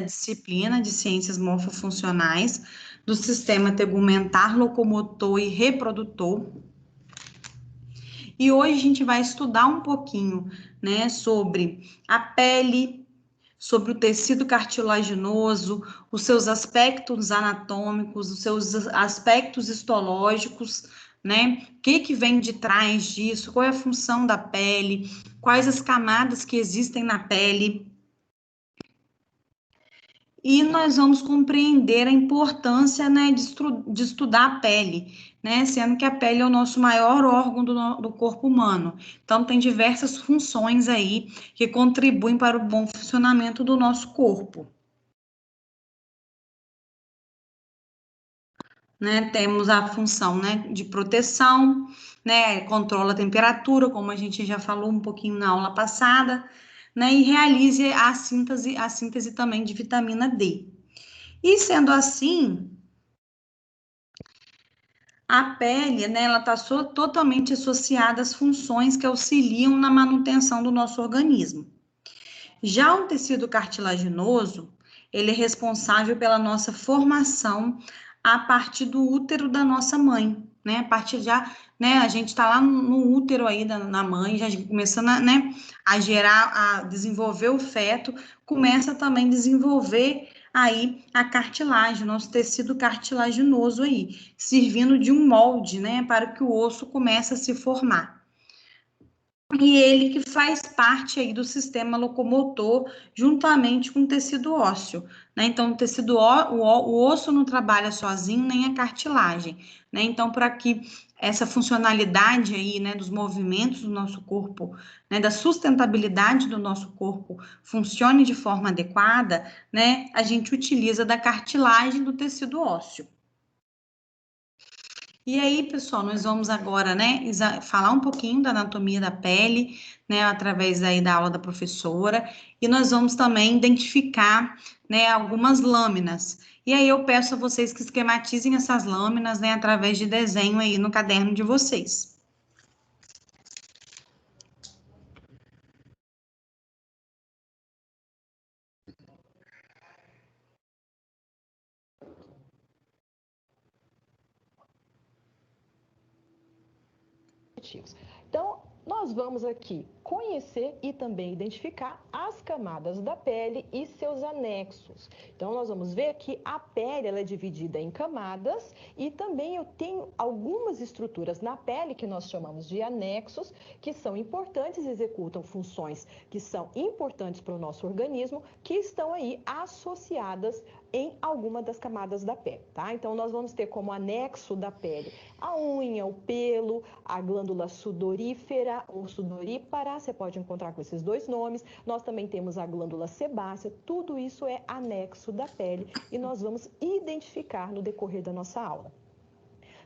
disciplina de ciências morfofuncionais do sistema tegumentar, locomotor e reprodutor. E hoje a gente vai estudar um pouquinho, né, sobre a pele, sobre o tecido cartilaginoso, os seus aspectos anatômicos, os seus aspectos histológicos, né? O que vem de trás disso? Qual é a função da pele? Quais as camadas que existem na pele? E nós vamos compreender a importância, né, de estudar a pele, né, sendo que a pele é o nosso maior órgão do corpo humano. Então, tem diversas funções aí que contribuem para o bom funcionamento do nosso corpo. Né, temos a função, né, de proteção, né, controla a temperatura, como a gente já falou um pouquinho na aula passada, né, e realize a síntese também de vitamina D. E sendo assim, a pele, né, ela está totalmente associada às funções que auxiliam na manutenção do nosso organismo. Já o tecido cartilaginoso, ele é responsável pela nossa formação a partir do útero da nossa mãe, né? A partir já, né? A gente está lá no útero aí na mãe, já começando a, né, a gerar, a desenvolver o feto, começa também a desenvolver aí a cartilagem, o nosso tecido cartilaginoso aí, servindo de um molde, né, para que o osso comece a se formar. E ele que faz parte aí do sistema locomotor, juntamente com o tecido ósseo, né? Então, o tecido o osso não trabalha sozinho, nem a cartilagem, né? Então, para que essa funcionalidade aí, né, dos movimentos do nosso corpo, né, da sustentabilidade do nosso corpo funcione de forma adequada, né, a gente utiliza da cartilagem do tecido ósseo. E aí, pessoal, nós vamos agora, né, falar um pouquinho da anatomia da pele, né, através aí da aula da professora, e nós vamos também identificar, né, algumas lâminas. E aí eu peço a vocês que esquematizem essas lâminas, né, através de desenho aí no caderno de vocês. Então, nós vamos aqui conhecer e também identificar as camadas da pele e seus anexos. Então, nós vamos ver que a pele ela é dividida em camadas e também eu tenho algumas estruturas na pele que nós chamamos de anexos, que são importantes e executam funções que são importantes para o nosso organismo, que estão aí associadas em alguma das camadas da pele, tá? Então, nós vamos ter como anexo da pele a unha, o pelo, a glândula sudorífera ou sudorípara, você pode encontrar com esses dois nomes. Nós também temos a glândula sebácea, tudo isso é anexo da pele e nós vamos identificar no decorrer da nossa aula.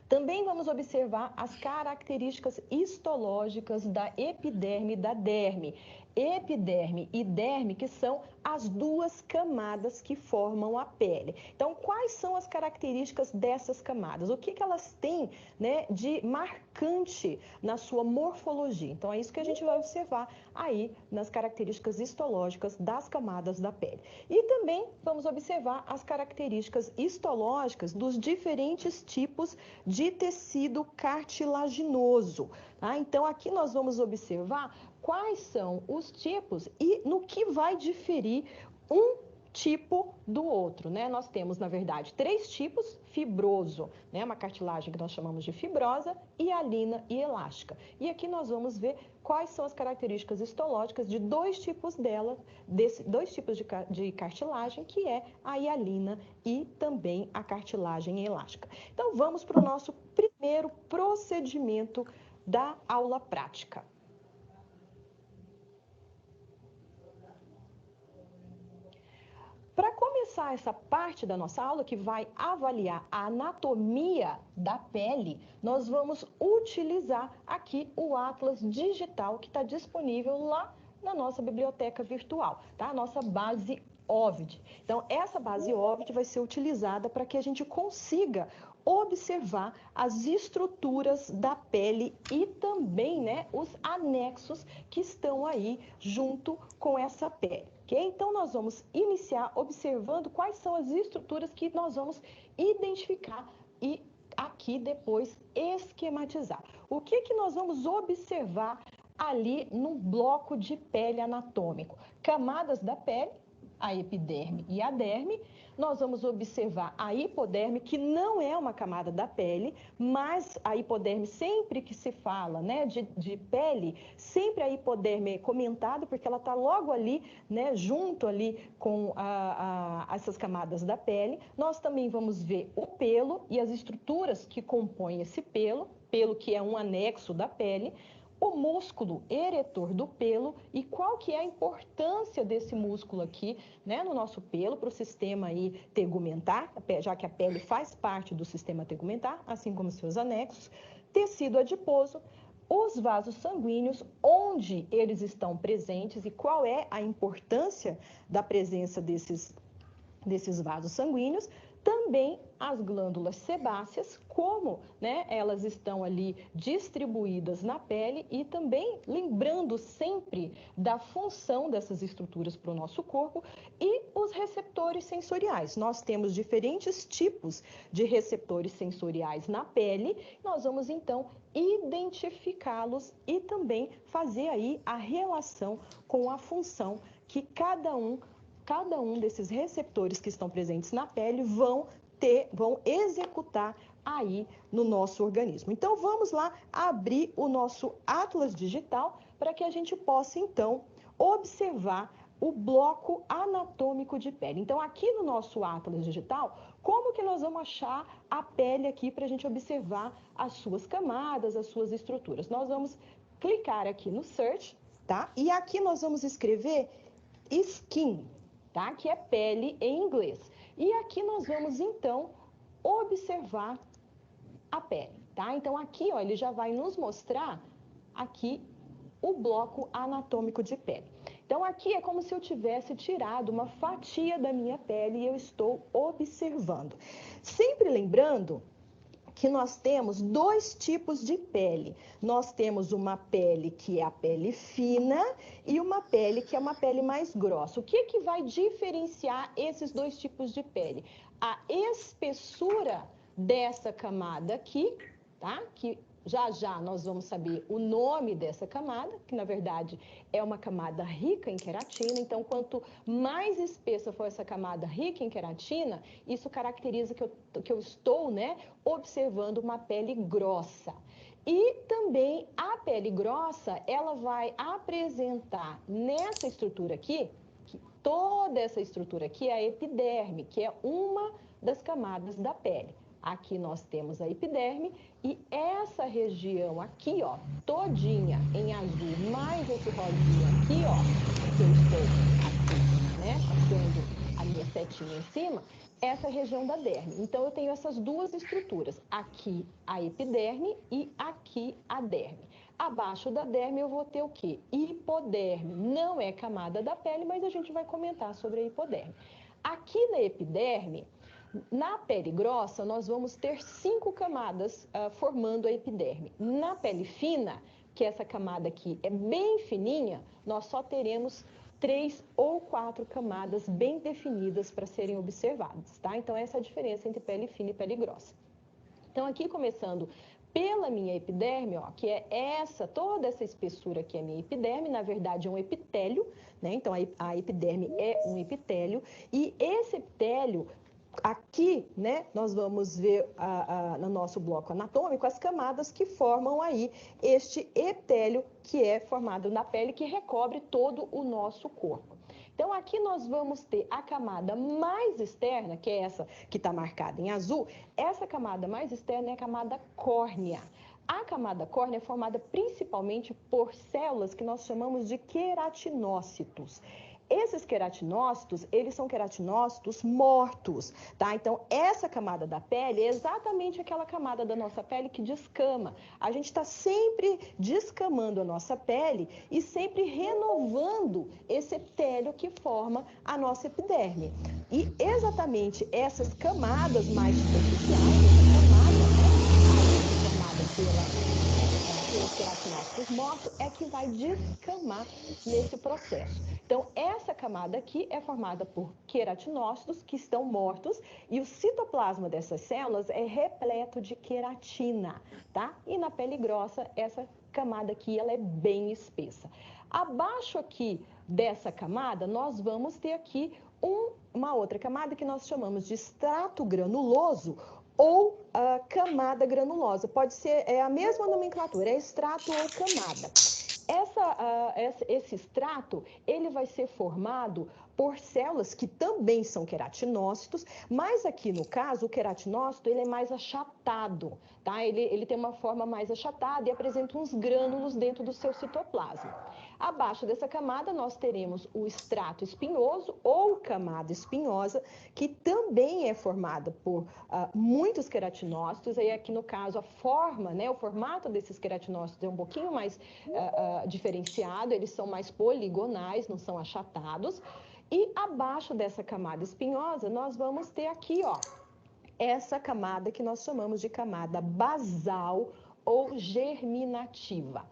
Também vamos observar as características histológicas da epiderme e da derme. Epiderme e derme, que são as duas camadas que formam a pele. Então, quais são as características dessas camadas? O que elas têm, né, de marcante na sua morfologia? Então, é isso que a gente vai observar aí nas características histológicas das camadas da pele. E também vamos observar as características histológicas dos diferentes tipos de tecido cartilaginoso. Tá? Então, aqui nós vamos observar quais são os tipos e no que vai diferir um tipo do outro, né? Nós temos, na verdade, 3 tipos: fibroso, né? Uma cartilagem que nós chamamos de fibrosa, hialina e elástica. E aqui nós vamos ver quais são as características histológicas de 2 tipos dela, desses 2 tipos de cartilagem, que é a hialina e também a cartilagem elástica. Então, vamos para o nosso primeiro procedimento da aula prática. Para começar essa parte da nossa aula, que vai avaliar a anatomia da pele, nós vamos utilizar aqui o Atlas Digital, que está disponível lá na nossa biblioteca virtual, tá? A nossa base OVID. Então, essa base OVID vai ser utilizada para que a gente consiga observar as estruturas da pele e também, né, os anexos que estão aí junto com essa pele. Okay? Então, nós vamos iniciar observando quais são as estruturas que nós vamos identificar e aqui depois esquematizar. O que nós vamos observar ali no bloco de pele anatômico? Camadas da pele, a epiderme e a derme. Nós vamos observar a hipoderme, que não é uma camada da pele, mas a hipoderme, sempre que se fala, né, de pele, sempre a hipoderme é comentada, porque ela está logo ali, né, junto ali com essas camadas da pele. Nós também vamos ver o pelo e as estruturas que compõem esse pelo que é um anexo da pele, o músculo eretor do pelo e qual que é a importância desse músculo aqui, né, no nosso pelo, para o sistema aí tegumentar, já que a pele faz parte do sistema tegumentar, assim como seus anexos, tecido adiposo, os vasos sanguíneos, onde eles estão presentes e qual é a importância da presença desses vasos sanguíneos, também as glândulas sebáceas, como, né, elas estão ali distribuídas na pele e também lembrando sempre da função dessas estruturas para o nosso corpo e os receptores sensoriais. Nós temos diferentes tipos de receptores sensoriais na pele, nós vamos então identificá-los e também fazer aí a relação com a função que cada um desses receptores que estão presentes na pele vão executar aí no nosso organismo. Então, vamos lá abrir o nosso Atlas Digital para que a gente possa, então, observar o bloco anatômico de pele. Então, aqui no nosso Atlas Digital, como que nós vamos achar a pele aqui para a gente observar as suas camadas, as suas estruturas? Nós vamos clicar aqui no Search, tá? E aqui nós vamos escrever Skin, tá? Que é pele em inglês. E aqui nós vamos, então, observar a pele, tá? Então, aqui, ó, ele já vai nos mostrar aqui o bloco anatômico de pele. Então, aqui é como se eu tivesse tirado uma fatia da minha pele e eu estou observando. Sempre lembrando que nós temos dois tipos de pele. Nós temos uma pele que é a pele fina e uma pele que é uma pele mais grossa. O que vai diferenciar esses dois tipos de pele? A espessura dessa camada aqui, tá? Que já nós vamos saber o nome dessa camada, que na verdade é uma camada rica em queratina. Então, quanto mais espessa for essa camada rica em queratina, isso caracteriza que eu estou, né, observando uma pele grossa. E também a pele grossa, ela vai apresentar nessa estrutura aqui, que toda essa estrutura aqui é a epiderme, que é uma das camadas da pele. Aqui nós temos a epiderme e essa região aqui, ó, todinha em azul, mais esse rosinha aqui, ó, que eu estou aqui, né, passando a minha setinha em cima, essa região da derme. Então, eu tenho essas duas estruturas, aqui a epiderme e aqui a derme. Abaixo da derme eu vou ter o quê? Hipoderme. Não é camada da pele, mas a gente vai comentar sobre a hipoderme. Aqui na epiderme, na pele grossa, nós vamos ter 5 camadas formando a epiderme. Na pele fina, que essa camada aqui é bem fininha, nós só teremos 3 ou 4 camadas bem definidas para serem observadas, tá? Então, essa é a diferença entre pele fina e pele grossa. Então, aqui começando pela minha epiderme, ó, que é toda essa espessura que é a minha epiderme, na verdade é um epitélio, né? Então, a epiderme é um epitélio, e esse epitélio aqui, né, nós vamos ver no nosso bloco anatômico as camadas que formam aí este epitélio que é formado na pele, que recobre todo o nosso corpo. Então, aqui nós vamos ter a camada mais externa, que é essa que está marcada em azul. Essa camada mais externa é a camada córnea. A camada córnea é formada principalmente por células que nós chamamos de queratinócitos. Esses queratinócitos, eles são queratinócitos mortos, tá? Então, essa camada da pele é exatamente aquela camada da nossa pele que descama. A gente está sempre descamando a nossa pele e sempre renovando esse epitélio que forma a nossa epiderme. E exatamente essas camadas mais superficiais, formada pelos queratinócitos mortos, é que vai descamar nesse processo. Então, essa camada aqui é formada por queratinócitos que estão mortos e o citoplasma dessas células é repleto de queratina, tá? E na pele grossa, essa camada aqui, ela é bem espessa. Abaixo aqui dessa camada, nós vamos ter aqui uma outra camada que nós chamamos de extrato granuloso ou camada granulosa. Pode ser a mesma nomenclatura, é extrato ou camada. Esse extrato, ele vai ser formado por células que também são queratinócitos, mas aqui no caso, o queratinócito, ele é mais achatado, tá? Ele tem uma forma mais achatada e apresenta uns grânulos dentro do seu citoplasma. Abaixo dessa camada, nós teremos o extrato espinhoso ou camada espinhosa, que também é formada por muitos queratinócitos. Aí aqui no caso, a forma, né, o formato desses queratinócitos é um pouquinho mais diferenciado, eles são mais poligonais, não são achatados. E abaixo dessa camada espinhosa, nós vamos ter aqui, ó, essa camada que nós chamamos de camada basal ou germinativa.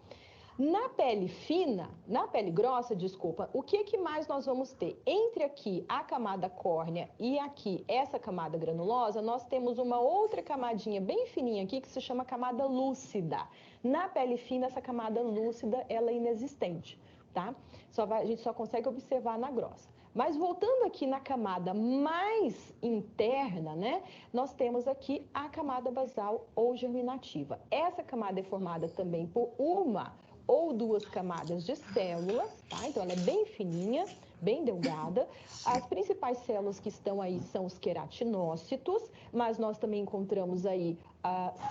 Na pele fina, na pele grossa, desculpa, o que mais nós vamos ter? Entre aqui a camada córnea e aqui essa camada granulosa, nós temos uma outra camadinha bem fininha aqui que se chama camada lúcida. Na pele fina, essa camada lúcida, ela é inexistente, tá? A gente só consegue observar na grossa. Mas voltando aqui na camada mais interna, né, nós temos aqui a camada basal ou germinativa. Essa camada é formada também por uma ou duas camadas de células, tá? Então, ela é bem fininha, bem delgada. As principais células que estão aí são os queratinócitos, mas nós também encontramos aí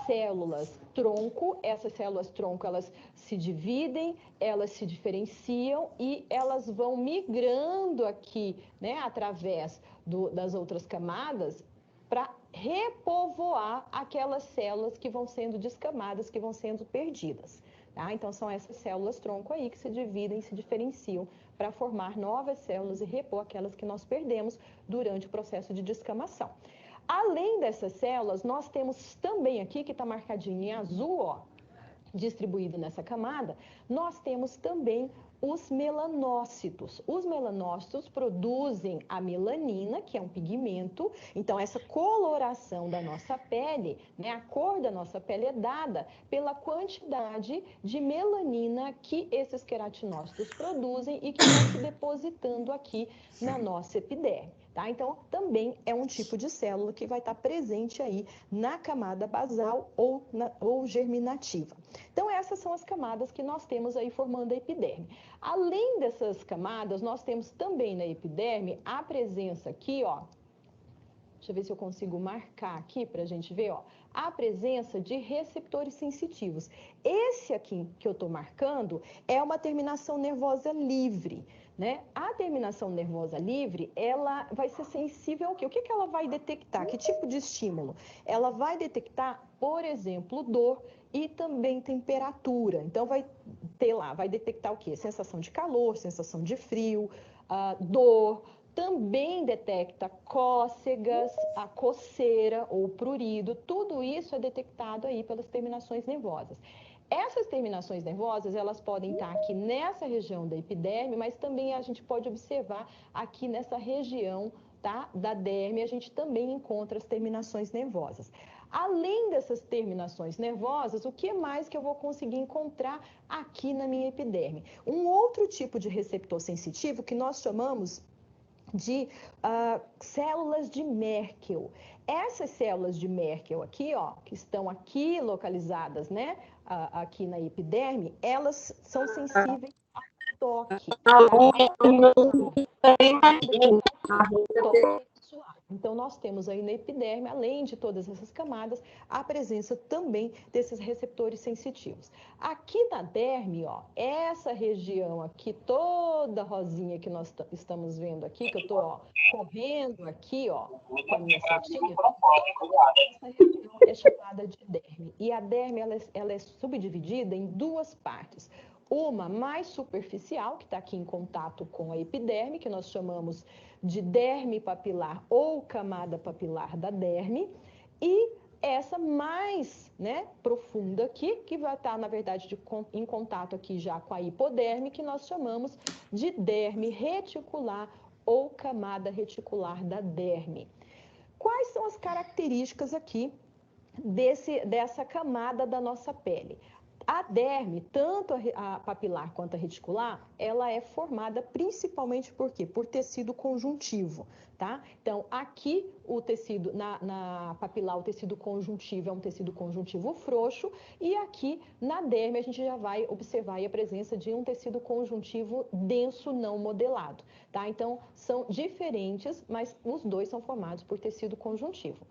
células tronco. Essas células tronco, elas se dividem, elas se diferenciam e elas vão migrando aqui, né, através das outras camadas para repovoar aquelas células que vão sendo descamadas, que vão sendo perdidas. Tá? Então, são essas células tronco aí que se dividem, se diferenciam para formar novas células e repor aquelas que nós perdemos durante o processo de descamação. Além dessas células, nós temos também aqui, que está marcadinho em azul, ó, distribuído nessa camada, nós temos também os melanócitos. Os melanócitos produzem a melanina, que é um pigmento. Então, essa coloração da nossa pele, né, a cor da nossa pele é dada pela quantidade de melanina que esses queratinócitos produzem e que vão se depositando aqui na nossa epiderme. Tá? Então, também é um tipo de célula que vai estar presente aí na camada basal ou germinativa. Então, essas são as camadas que nós temos aí formando a epiderme. Além dessas camadas, nós temos também na epiderme a presença aqui, ó, deixa eu ver se eu consigo marcar aqui para a gente ver, ó, a presença de receptores sensitivos. Esse aqui que eu estou marcando é uma terminação nervosa livre, né? A terminação nervosa livre, ela vai ser sensível ao quê? O que ela vai detectar? Que tipo de estímulo? Ela vai detectar, por exemplo, dor e também temperatura. Então, vai ter lá, vai detectar o quê? Sensação de calor, sensação de frio, dor. Também detecta cócegas, a coceira ou prurido, tudo isso é detectado aí pelas terminações nervosas. Essas terminações nervosas, elas podem estar aqui nessa região da epiderme, mas também a gente pode observar aqui nessa região, tá, da derme, a gente também encontra as terminações nervosas. Além dessas terminações nervosas, o que mais que eu vou conseguir encontrar aqui na minha epiderme? Um outro tipo de receptor sensitivo que nós chamamos de células de Merkel. Essas células de Merkel aqui, ó, que estão aqui localizadas, né, aqui na epiderme, elas são sensíveis ao toque. Então, nós temos aí na epiderme, além de todas essas camadas, a presença também desses receptores sensitivos. Aqui na derme, ó, essa região aqui, toda rosinha que nós estamos vendo aqui, que eu estou correndo aqui, ó, com a minha setinha, essa região é chamada de derme. E a derme, ela é subdividida em duas partes. Uma mais superficial, que está aqui em contato com a epiderme, que nós chamamos de derme papilar ou camada papilar da derme, e essa mais, né, profunda aqui, que vai estar, na verdade, em contato aqui já com a hipoderme, que nós chamamos de derme reticular ou camada reticular da derme. Quais são as características aqui dessa camada da nossa pele? A derme, tanto a papilar quanto a reticular, ela é formada principalmente por quê? Por tecido conjuntivo, tá? Então, aqui o tecido, na papilar, o tecido conjuntivo é um tecido conjuntivo frouxo, e aqui na derme a gente já vai observar aí a presença de um tecido conjuntivo denso não modelado, tá? Então, são diferentes, mas os dois são formados por tecido conjuntivo.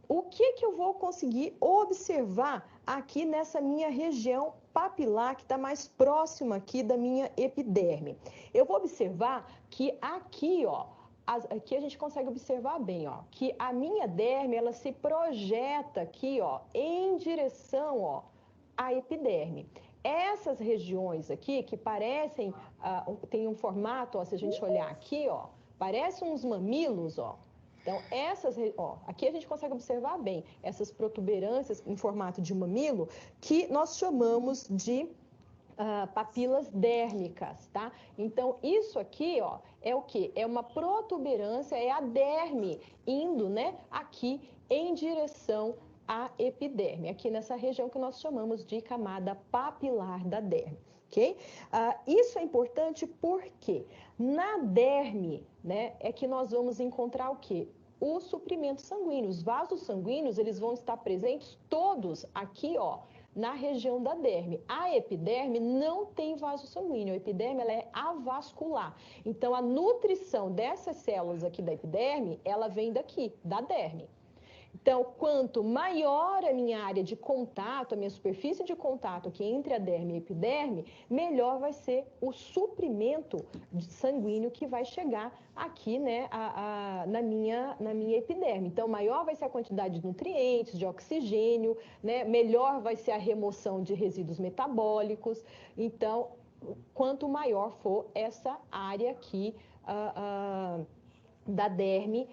O que eu vou conseguir observar aqui nessa minha região papilar, que está mais próxima aqui da minha epiderme? Eu vou observar que aqui, ó, aqui a gente consegue observar bem, ó, que a minha derme, ela se projeta aqui, ó, em direção, ó, à epiderme. Essas regiões aqui, que parecem, tem um formato, ó, se a gente olhar aqui, ó, parecem uns mamilos, ó. Então, aqui a gente consegue observar bem essas protuberâncias em formato de mamilo, que nós chamamos de papilas dérmicas, tá? Então, isso aqui, ó, é o quê? É uma protuberância, é a derme indo, né, aqui em direção à epiderme, aqui nessa região que nós chamamos de camada papilar da derme. Ok? Isso é importante porque na derme, né, é que nós vamos encontrar o quê? O suprimento sanguíneo. Os vasos sanguíneos, eles vão estar presentes todos aqui, ó, na região da derme. A epiderme não tem vaso sanguíneo. A epiderme, ela é avascular. Então, a nutrição dessas células aqui da epiderme, ela vem daqui, da derme. Então, quanto maior a minha área de contato, a minha superfície de contato aqui entre a derme e a epiderme, melhor vai ser o suprimento sanguíneo que vai chegar aqui, né, na minha epiderme. Então, maior vai ser a quantidade de nutrientes, de oxigênio, né, melhor vai ser a remoção de resíduos metabólicos. Então, quanto maior for essa área aqui da derme,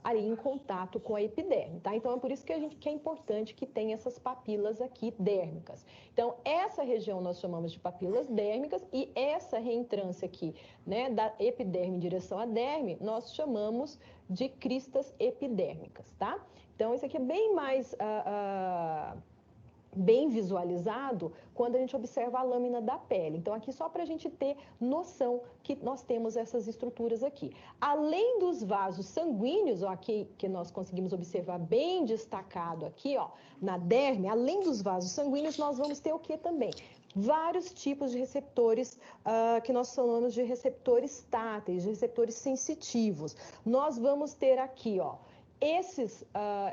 ali em contato com a epiderme, tá? Então, é por isso que é importante que tenha essas papilas aqui dérmicas. Então, essa região nós chamamos de papilas dérmicas, e essa reentrância aqui, né, da epiderme em direção à derme, nós chamamos de cristas epidérmicas, tá? Então, isso aqui é bem mais bem visualizado quando a gente observa a lâmina da pele. Então, aqui só para a gente ter noção que nós temos essas estruturas aqui. Além dos vasos sanguíneos, ó, aqui que nós conseguimos observar bem destacado aqui, ó, na derme, além dos vasos sanguíneos, nós vamos ter o que também? Vários tipos de receptores que nós chamamos de receptores táteis, de receptores sensitivos. Nós vamos ter aqui, ó, esses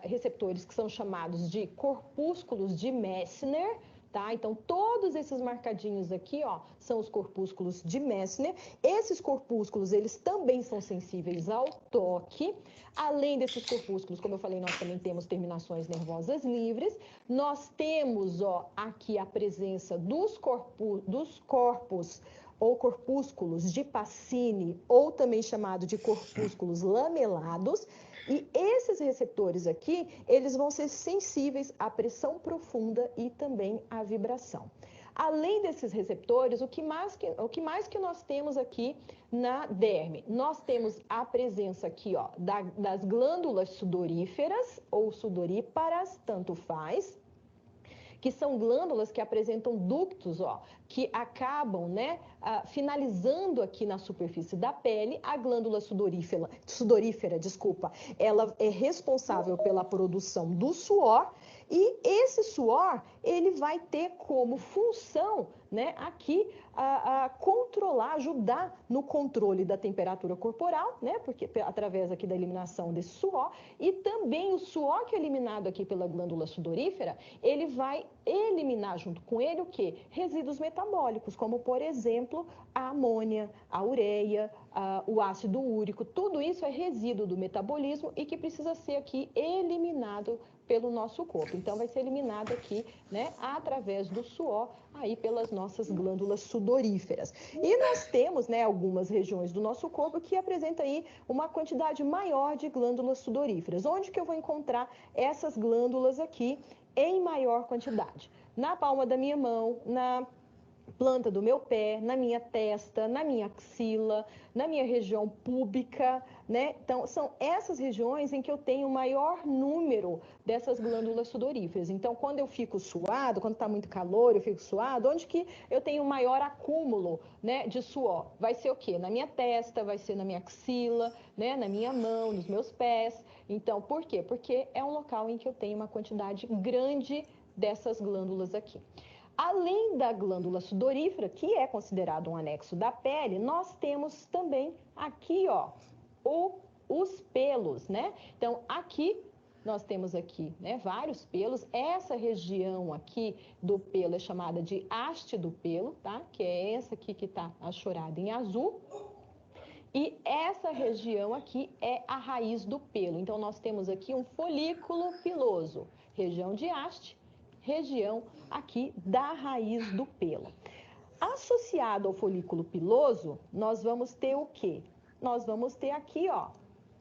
receptores que são chamados de corpúsculos de Messner, tá? Então, todos esses marcadinhos aqui, ó, são os corpúsculos de Messner. Esses corpúsculos, eles também são sensíveis ao toque. Além desses corpúsculos, como eu falei, nós também temos terminações nervosas livres. Nós temos, ó, aqui a presença dos corpos ou corpúsculos de Pacini, ou também chamado de corpúsculos lamelados. E esses receptores aqui, eles vão ser sensíveis à pressão profunda e também à vibração. Além desses receptores, o que mais que nós temos aqui na derme? Nós temos a presença aqui, ó, das glândulas sudoríferas ou sudoríparas, tanto faz, que são glândulas que apresentam ductos, ó, que acabam, né, finalizando aqui na superfície da pele. A glândula sudorífera, desculpa, ela é responsável pela produção do suor, e esse suor, ele vai ter como função, né, aqui, controlar, ajudar no controle da temperatura corporal, né, porque através aqui da eliminação desse suor, e também o suor que é eliminado aqui pela glândula sudorífera, ele vai eliminar junto com ele o quê? Resíduos metabólicos, como, por exemplo, a amônia, a ureia, o ácido úrico. Tudo isso é resíduo do metabolismo e que precisa ser aqui eliminado pelo nosso corpo. Então, vai ser eliminado aqui, né, através do suor, aí pelas nossas glândulas sudoríferas. E nós temos, né, algumas regiões do nosso corpo que apresentam aí uma quantidade maior de glândulas sudoríferas. Onde que eu vou encontrar essas glândulas aqui em maior quantidade? Na palma da minha mão, na planta do meu pé, na minha testa, na minha axila, na minha região púbica, né? Então, são essas regiões em que eu tenho o maior número dessas glândulas sudoríferas. Então, quando eu fico suado, quando está muito calor, eu fico suado, onde que eu tenho o maior acúmulo, né, de suor? Vai ser o quê? Na minha testa, vai ser na minha axila, né, na minha mão, nos meus pés. Então, por quê? Porque é um local em que eu tenho uma quantidade grande dessas glândulas aqui. Além da glândula sudorífera, que é considerado um anexo da pele, nós temos também aqui, ó, os pelos, né? Então, aqui nós temos aqui, né, vários pelos. Essa região aqui do pelo é chamada de haste do pelo, tá? Que é essa aqui que tá achorada em azul. E essa região aqui é a raiz do pelo. Então, nós temos aqui um folículo piloso, região de haste, região aqui da raiz do pelo. Associado ao folículo piloso, nós vamos ter o quê? Nós vamos ter aqui, ó,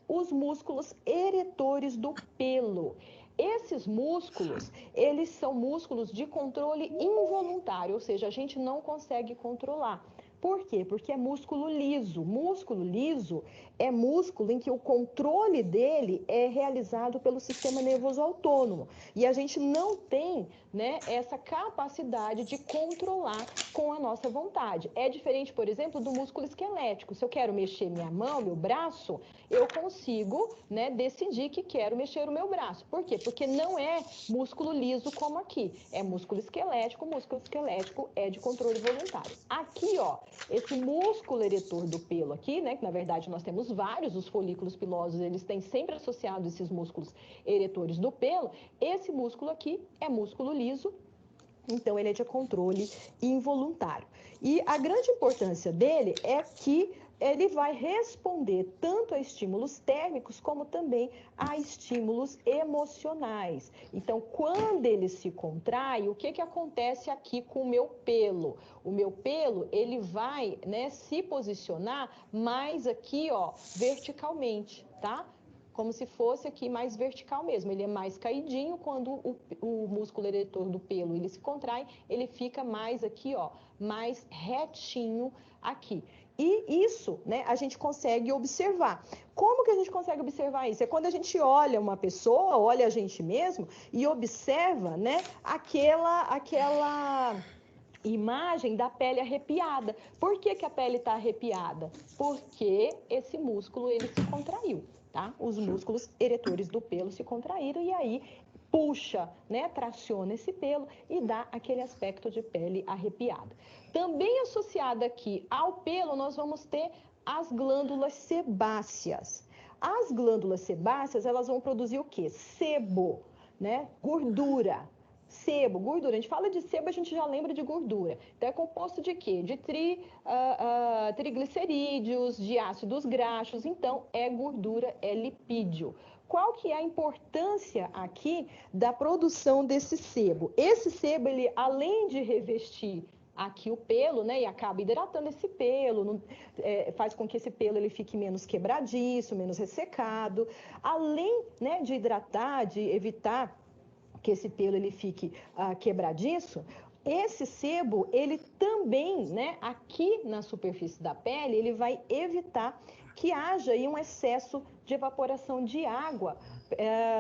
os músculos eretores do pelo. Esses músculos, eles são músculos de controle involuntário, ou seja, a gente não consegue controlar. Por quê? Porque é músculo liso. Músculo liso é músculo em que o controle dele é realizado pelo sistema nervoso autônomo. E a gente não tem, né, essa capacidade de controlar com a nossa vontade. É diferente, por exemplo, do músculo esquelético. Se eu quero mexer minha mão, meu braço, eu consigo, né, decidir que quero mexer o meu braço. Por quê? Porque não é músculo liso como aqui. É músculo esquelético. O músculo esquelético é de controle voluntário. Aqui, ó, esse músculo eretor do pelo aqui, né, que na verdade nós temos vários, os folículos pilosos, eles têm sempre associado esses músculos eretores do pelo. Esse músculo aqui é músculo liso, então ele é de controle involuntário. E a grande importância dele é que ele vai responder tanto a estímulos térmicos como também a estímulos emocionais. Então, quando ele se contrai, o que que acontece aqui com o meu pelo? O meu pelo, ele vai, né, se posicionar mais aqui, ó, verticalmente, tá? Como se fosse aqui mais vertical mesmo. Ele é mais caidinho quando o músculo eretor do pelo ele se contrai, ele fica mais aqui, ó, mais retinho aqui. E isso, né, a gente consegue observar. Como que a gente consegue observar isso? É quando a gente olha uma pessoa, olha a gente mesmo e observa, né, aquela imagem da pele arrepiada. Por que que a pele está arrepiada? Porque esse músculo ele se contraiu, tá? Os músculos eretores do pelo se contraíram e aí puxa, né, traciona esse pelo e dá aquele aspecto de pele arrepiada. Também associada aqui ao pelo, nós vamos ter as glândulas sebáceas. As glândulas sebáceas, elas vão produzir o quê? Sebo, né? Gordura. Sebo, gordura. A gente fala de sebo, a gente já lembra de gordura. Então, é composto de quê? De triglicerídeos, de ácidos graxos. Então, é gordura, é lipídio. Qual que é a importância aqui da produção desse sebo? Esse sebo, ele, além de revestir aqui o pelo, né, e acaba hidratando esse pelo, faz com que esse pelo ele fique menos quebradiço, menos ressecado. Além, né, de hidratar, de evitar que esse pelo ele fique quebradiço, esse sebo, ele também, né, aqui na superfície da pele, ele vai evitar que haja aí um excesso de evaporação de água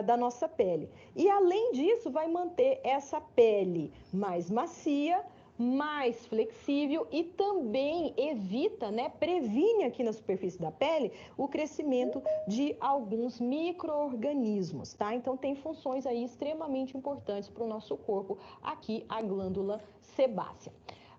da nossa pele. E além disso, vai manter essa pele mais macia, mais flexível e também evita, né, previne aqui na superfície da pele o crescimento de alguns micro-organismos, tá? Então tem funções aí extremamente importantes para o nosso corpo, aqui a glândula sebácea.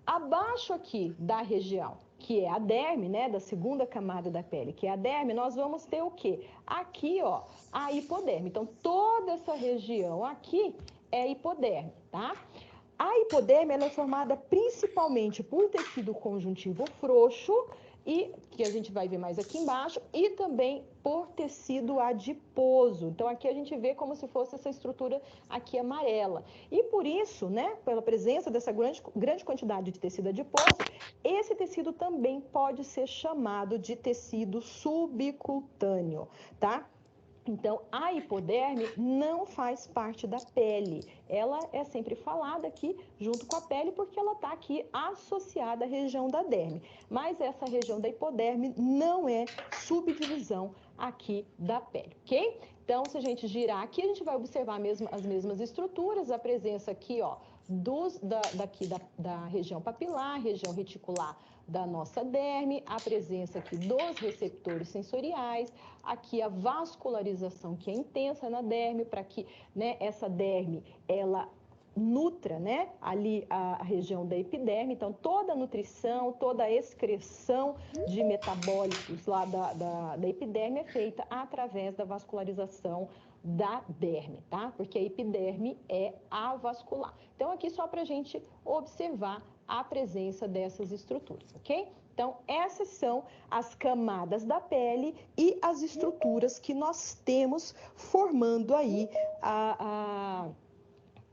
Abaixo aqui da região, que é a derme, né, da segunda camada da pele, que é a derme, nós vamos ter o quê? Aqui, ó, a hipoderme. Então toda essa região aqui é hipoderme, tá? A hipoderme ela é formada principalmente por tecido conjuntivo frouxo e que a gente vai ver mais aqui embaixo, e também por tecido adiposo. Então, aqui a gente vê como se fosse essa estrutura aqui amarela. E por isso, né, pela presença dessa grande quantidade de tecido adiposo, esse tecido também pode ser chamado de tecido subcutâneo, tá? Então, a hipoderme não faz parte da pele. Ela é sempre falada aqui junto com a pele porque ela está aqui associada à região da derme. Mas essa região da hipoderme não é subdivisão aqui da pele, ok? Então, se a gente girar aqui, a gente vai observar as mesmas estruturas, a presença aqui, ó, da região papilar, região reticular da nossa derme, a presença aqui dos receptores sensoriais, aqui a vascularização que é intensa na derme, para que, né, essa derme, ela nutra, né, ali a região da epiderme. Então, toda a nutrição, toda a excreção de metabólitos lá da epiderme é feita através da vascularização da derme, tá? Porque a epiderme é avascular. Então, aqui só para a gente observar a presença dessas estruturas, ok? Então, essas são as camadas da pele e as estruturas que nós temos formando aí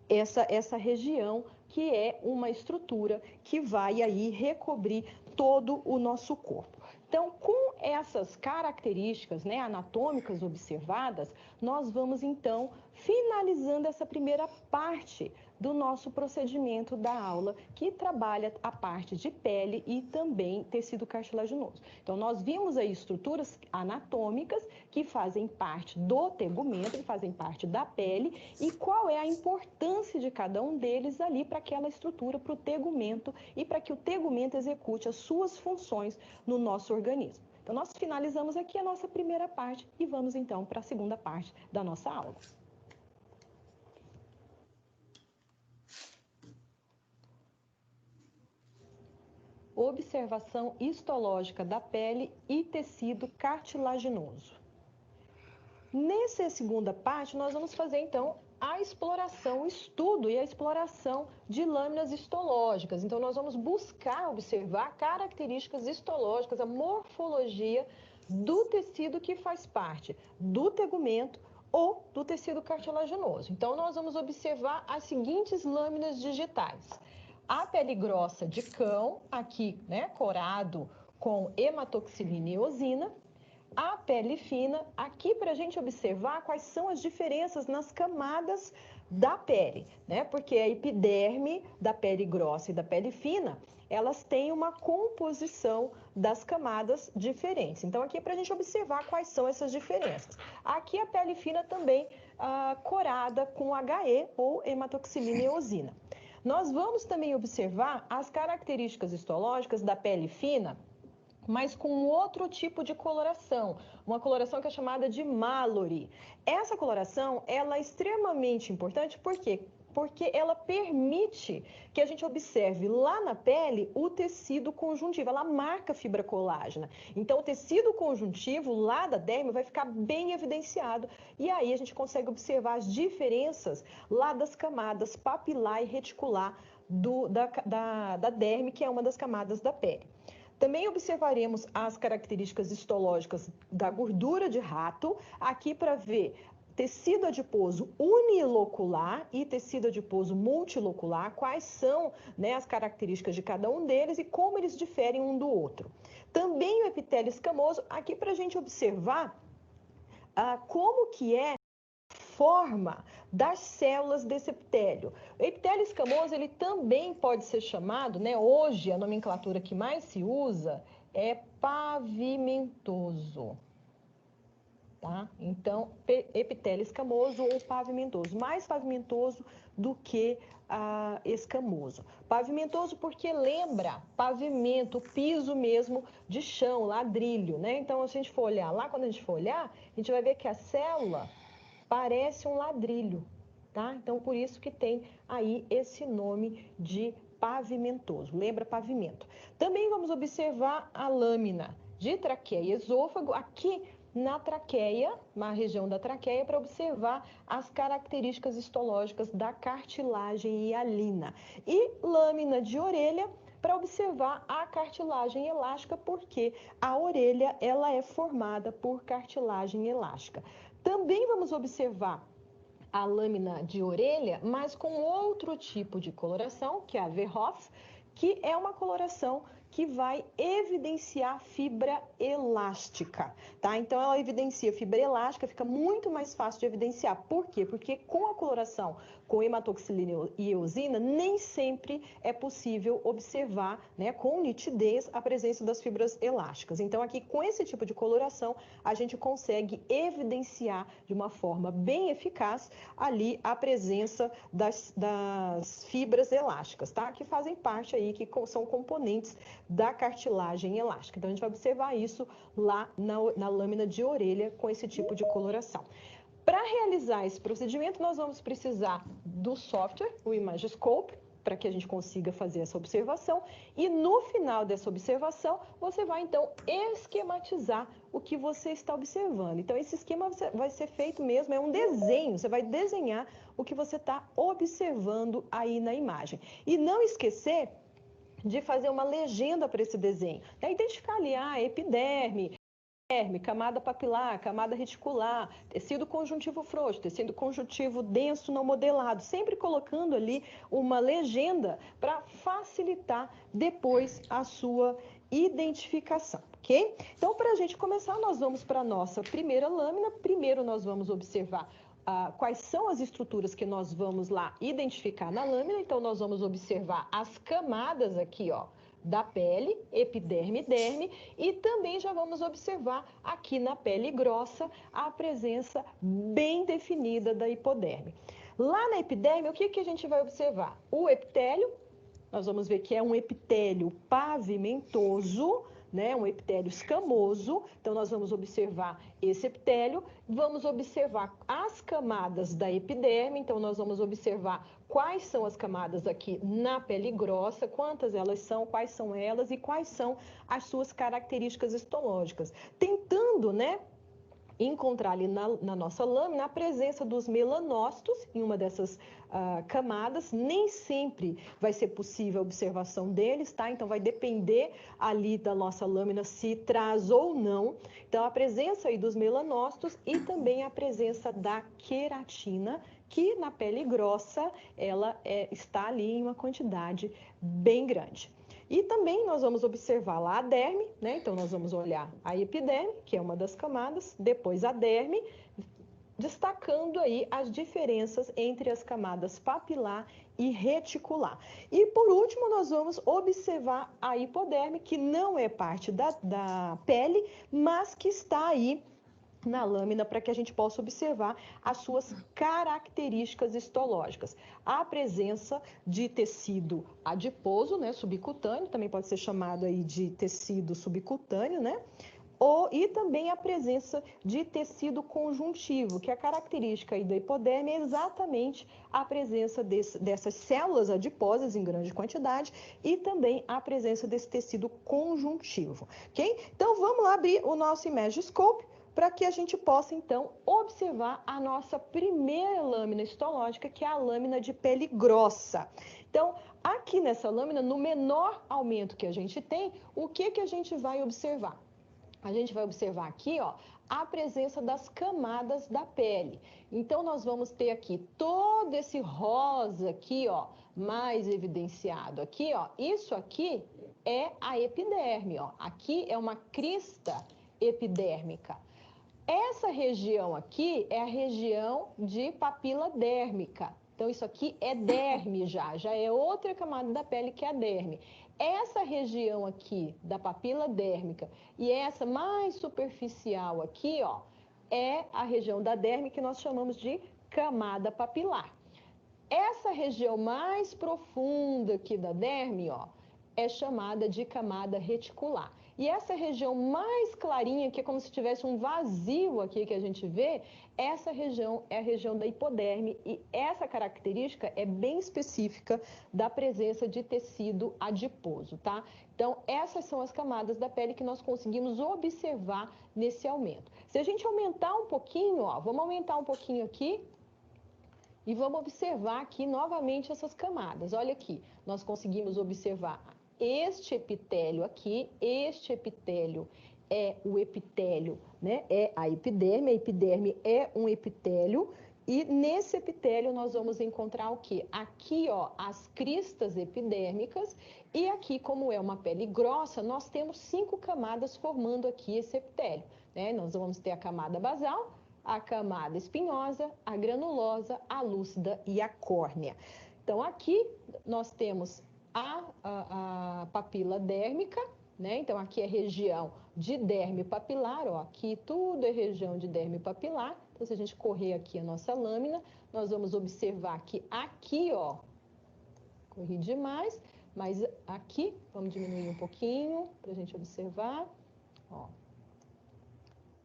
essa região, que é uma estrutura que vai aí recobrir todo o nosso corpo. Então, com essas características, né, anatômicas observadas, nós vamos então finalizando essa primeira parte do nosso procedimento da aula, que trabalha a parte de pele e também tecido cartilaginoso. Então, nós vimos aí estruturas anatômicas que fazem parte do tegumento, que fazem parte da pele, e qual é a importância de cada um deles ali para aquela estrutura, para o tegumento e para que o tegumento execute as suas funções no nosso organismo. Então, nós finalizamos aqui a nossa primeira parte e vamos então para a segunda parte da nossa aula. Observação histológica da pele e tecido cartilaginoso. Nessa segunda parte, nós vamos fazer então a exploração, o estudo e a exploração de lâminas histológicas. Então, nós vamos buscar observar características histológicas, a morfologia do tecido que faz parte do tegumento ou do tecido cartilaginoso. Então, nós vamos observar as seguintes lâminas digitais. A pele grossa de cão, aqui, né, corado com hematoxilina e eosina. A pele fina, aqui para a gente observar quais são as diferenças nas camadas da pele, né? Porque a epiderme da pele grossa e da pele fina, elas têm uma composição das camadas diferentes. Então, aqui é para a gente observar quais são essas diferenças. Aqui a pele fina também corada com HE ou hematoxilina e eosina. Nós vamos também observar as características histológicas da pele fina, mas com outro tipo de coloração, uma coloração que é chamada de Mallory. Essa coloração, ela é extremamente importante, por quê? Porque ela permite que a gente observe lá na pele o tecido conjuntivo, ela marca a fibra colágena. Então, o tecido conjuntivo lá da derme vai ficar bem evidenciado, e aí a gente consegue observar as diferenças lá das camadas papilar e reticular da derme, que é uma das camadas da pele. Também observaremos as características histológicas da gordura de rato, aqui para ver tecido adiposo unilocular e tecido adiposo multilocular, quais são, né, as características de cada um deles e como eles diferem um do outro. Também o epitélio escamoso, aqui para a gente observar como que é a forma das células desse epitélio. O epitélio escamoso, ele também pode ser chamado, né, hoje a nomenclatura que mais se usa é pavimentoso. Tá? Então, epitélio escamoso ou pavimentoso, mais pavimentoso do que escamoso. Pavimentoso porque lembra pavimento, piso mesmo de chão, ladrilho, né? Então, se a gente for olhar lá, quando a gente for olhar, a gente vai ver que a célula parece um ladrilho, tá? Então, por isso que tem aí esse nome de pavimentoso, lembra pavimento. Também vamos observar a lâmina de traqueia e esôfago aqui na traqueia, na região da traqueia, para observar as características histológicas da cartilagem hialina. E lâmina de orelha para observar a cartilagem elástica, porque a orelha ela é formada por cartilagem elástica. Também vamos observar a lâmina de orelha, mas com outro tipo de coloração, que é a Verhoff, que é uma coloração que vai evidenciar fibra elástica, tá? Então, ela evidencia fibra elástica, fica muito mais fácil de evidenciar. Por quê? Porque com a coloração com hematoxilina e eosina, nem sempre é possível observar, né, com nitidez a presença das fibras elásticas. Então, aqui, com esse tipo de coloração, a gente consegue evidenciar de uma forma bem eficaz ali a presença das fibras elásticas, tá? Que fazem parte aí, que são componentes da cartilagem elástica. Então, a gente vai observar isso lá na lâmina de orelha com esse tipo de coloração. Para realizar esse procedimento, nós vamos precisar do software, o Imagescope, para que a gente consiga fazer essa observação. E no final dessa observação, você vai então esquematizar o que você está observando. Então, esse esquema vai ser feito mesmo, é um desenho, você vai desenhar o que você está observando aí na imagem. E não esquecer de fazer uma legenda para esse desenho. Identificar ali, epiderme, camada papilar, camada reticular, tecido conjuntivo frouxo, tecido conjuntivo denso não modelado, sempre colocando ali uma legenda para facilitar depois a sua identificação, ok? Então, para a gente começar, nós vamos para a nossa primeira lâmina. Primeiro, nós vamos observar quais são as estruturas que nós vamos lá identificar na lâmina. Então, nós vamos observar as camadas aqui, ó, da pele, epiderme e derme, e também já vamos observar aqui na pele grossa a presença bem definida da hipoderme. Lá na epiderme, o que a gente vai observar? O epitélio, nós vamos ver que é um epitélio pavimentoso, né, um epitélio escamoso. Então, nós vamos observar esse epitélio, vamos observar as camadas da epiderme. Então, nós vamos observar quais são as camadas aqui na pele grossa, quantas elas são, quais são elas e quais são as suas características histológicas. Tentando, né, encontrar ali na nossa lâmina a presença dos melanócitos em uma dessas camadas. Nem sempre vai ser possível a observação deles, tá? Então, vai depender ali da nossa lâmina se traz ou não. Então, a presença aí dos melanócitos e também a presença da queratina, que na pele grossa ela está ali em uma quantidade bem grande. E também nós vamos observar lá a derme, né? Então, nós vamos olhar a epiderme, que é uma das camadas, depois a derme, destacando aí as diferenças entre as camadas papilar e reticular. E, por último, nós vamos observar a hipoderme, que não é parte da pele, mas que está aí na lâmina para que a gente possa observar as suas características histológicas. A presença de tecido adiposo, né, subcutâneo, também pode ser chamado aí de tecido subcutâneo, né? E também a presença de tecido conjuntivo, que a característica aí da hipoderme é exatamente a presença dessas células adiposas em grande quantidade e também a presença desse tecido conjuntivo, ok? Então, vamos lá abrir o nosso Imagescope para que a gente possa, então, observar a nossa primeira lâmina histológica, que é a lâmina de pele grossa. Então, aqui nessa lâmina, no menor aumento que a gente tem, o que a gente vai observar? A gente vai observar aqui, ó, a presença das camadas da pele. Então, nós vamos ter aqui todo esse rosa aqui, ó, mais evidenciado aqui, ó. Isso aqui é a epiderme, ó. Aqui é uma crista epidérmica. Essa região aqui é a região de papila dérmica. Então, isso aqui é derme já é outra camada da pele que é a derme. Essa região aqui da papila dérmica e essa mais superficial aqui, ó, é a região da derme que nós chamamos de camada papilar. Essa região mais profunda aqui da derme, ó, é chamada de camada reticular. E essa região mais clarinha, que é como se tivesse um vazio aqui que a gente vê, essa região é a região da hipoderme e essa característica é bem específica da presença de tecido adiposo, tá? Então, essas são as camadas da pele que nós conseguimos observar nesse aumento. Se a gente aumentar um pouquinho, ó, vamos aumentar um pouquinho aqui, e vamos observar aqui novamente essas camadas. Olha aqui, nós conseguimos observar este epitélio aqui, este epitélio é o epitélio, né? É a epiderme é um epitélio, e nesse epitélio nós vamos encontrar o quê? Aqui, ó, as cristas epidérmicas, e aqui, como é uma pele grossa, nós temos 5 camadas formando aqui esse epitélio, né? Nós vamos ter a camada basal, a camada espinhosa, a granulosa, a lúcida e a córnea. Então, aqui nós temos a papila dérmica, né? Então, aqui é região de derme papilar, ó, aqui tudo é região de derme papilar. Então, se a gente correr aqui a nossa lâmina, nós vamos observar que aqui, ó, corri demais, mas aqui, vamos diminuir um pouquinho para a gente observar, ó.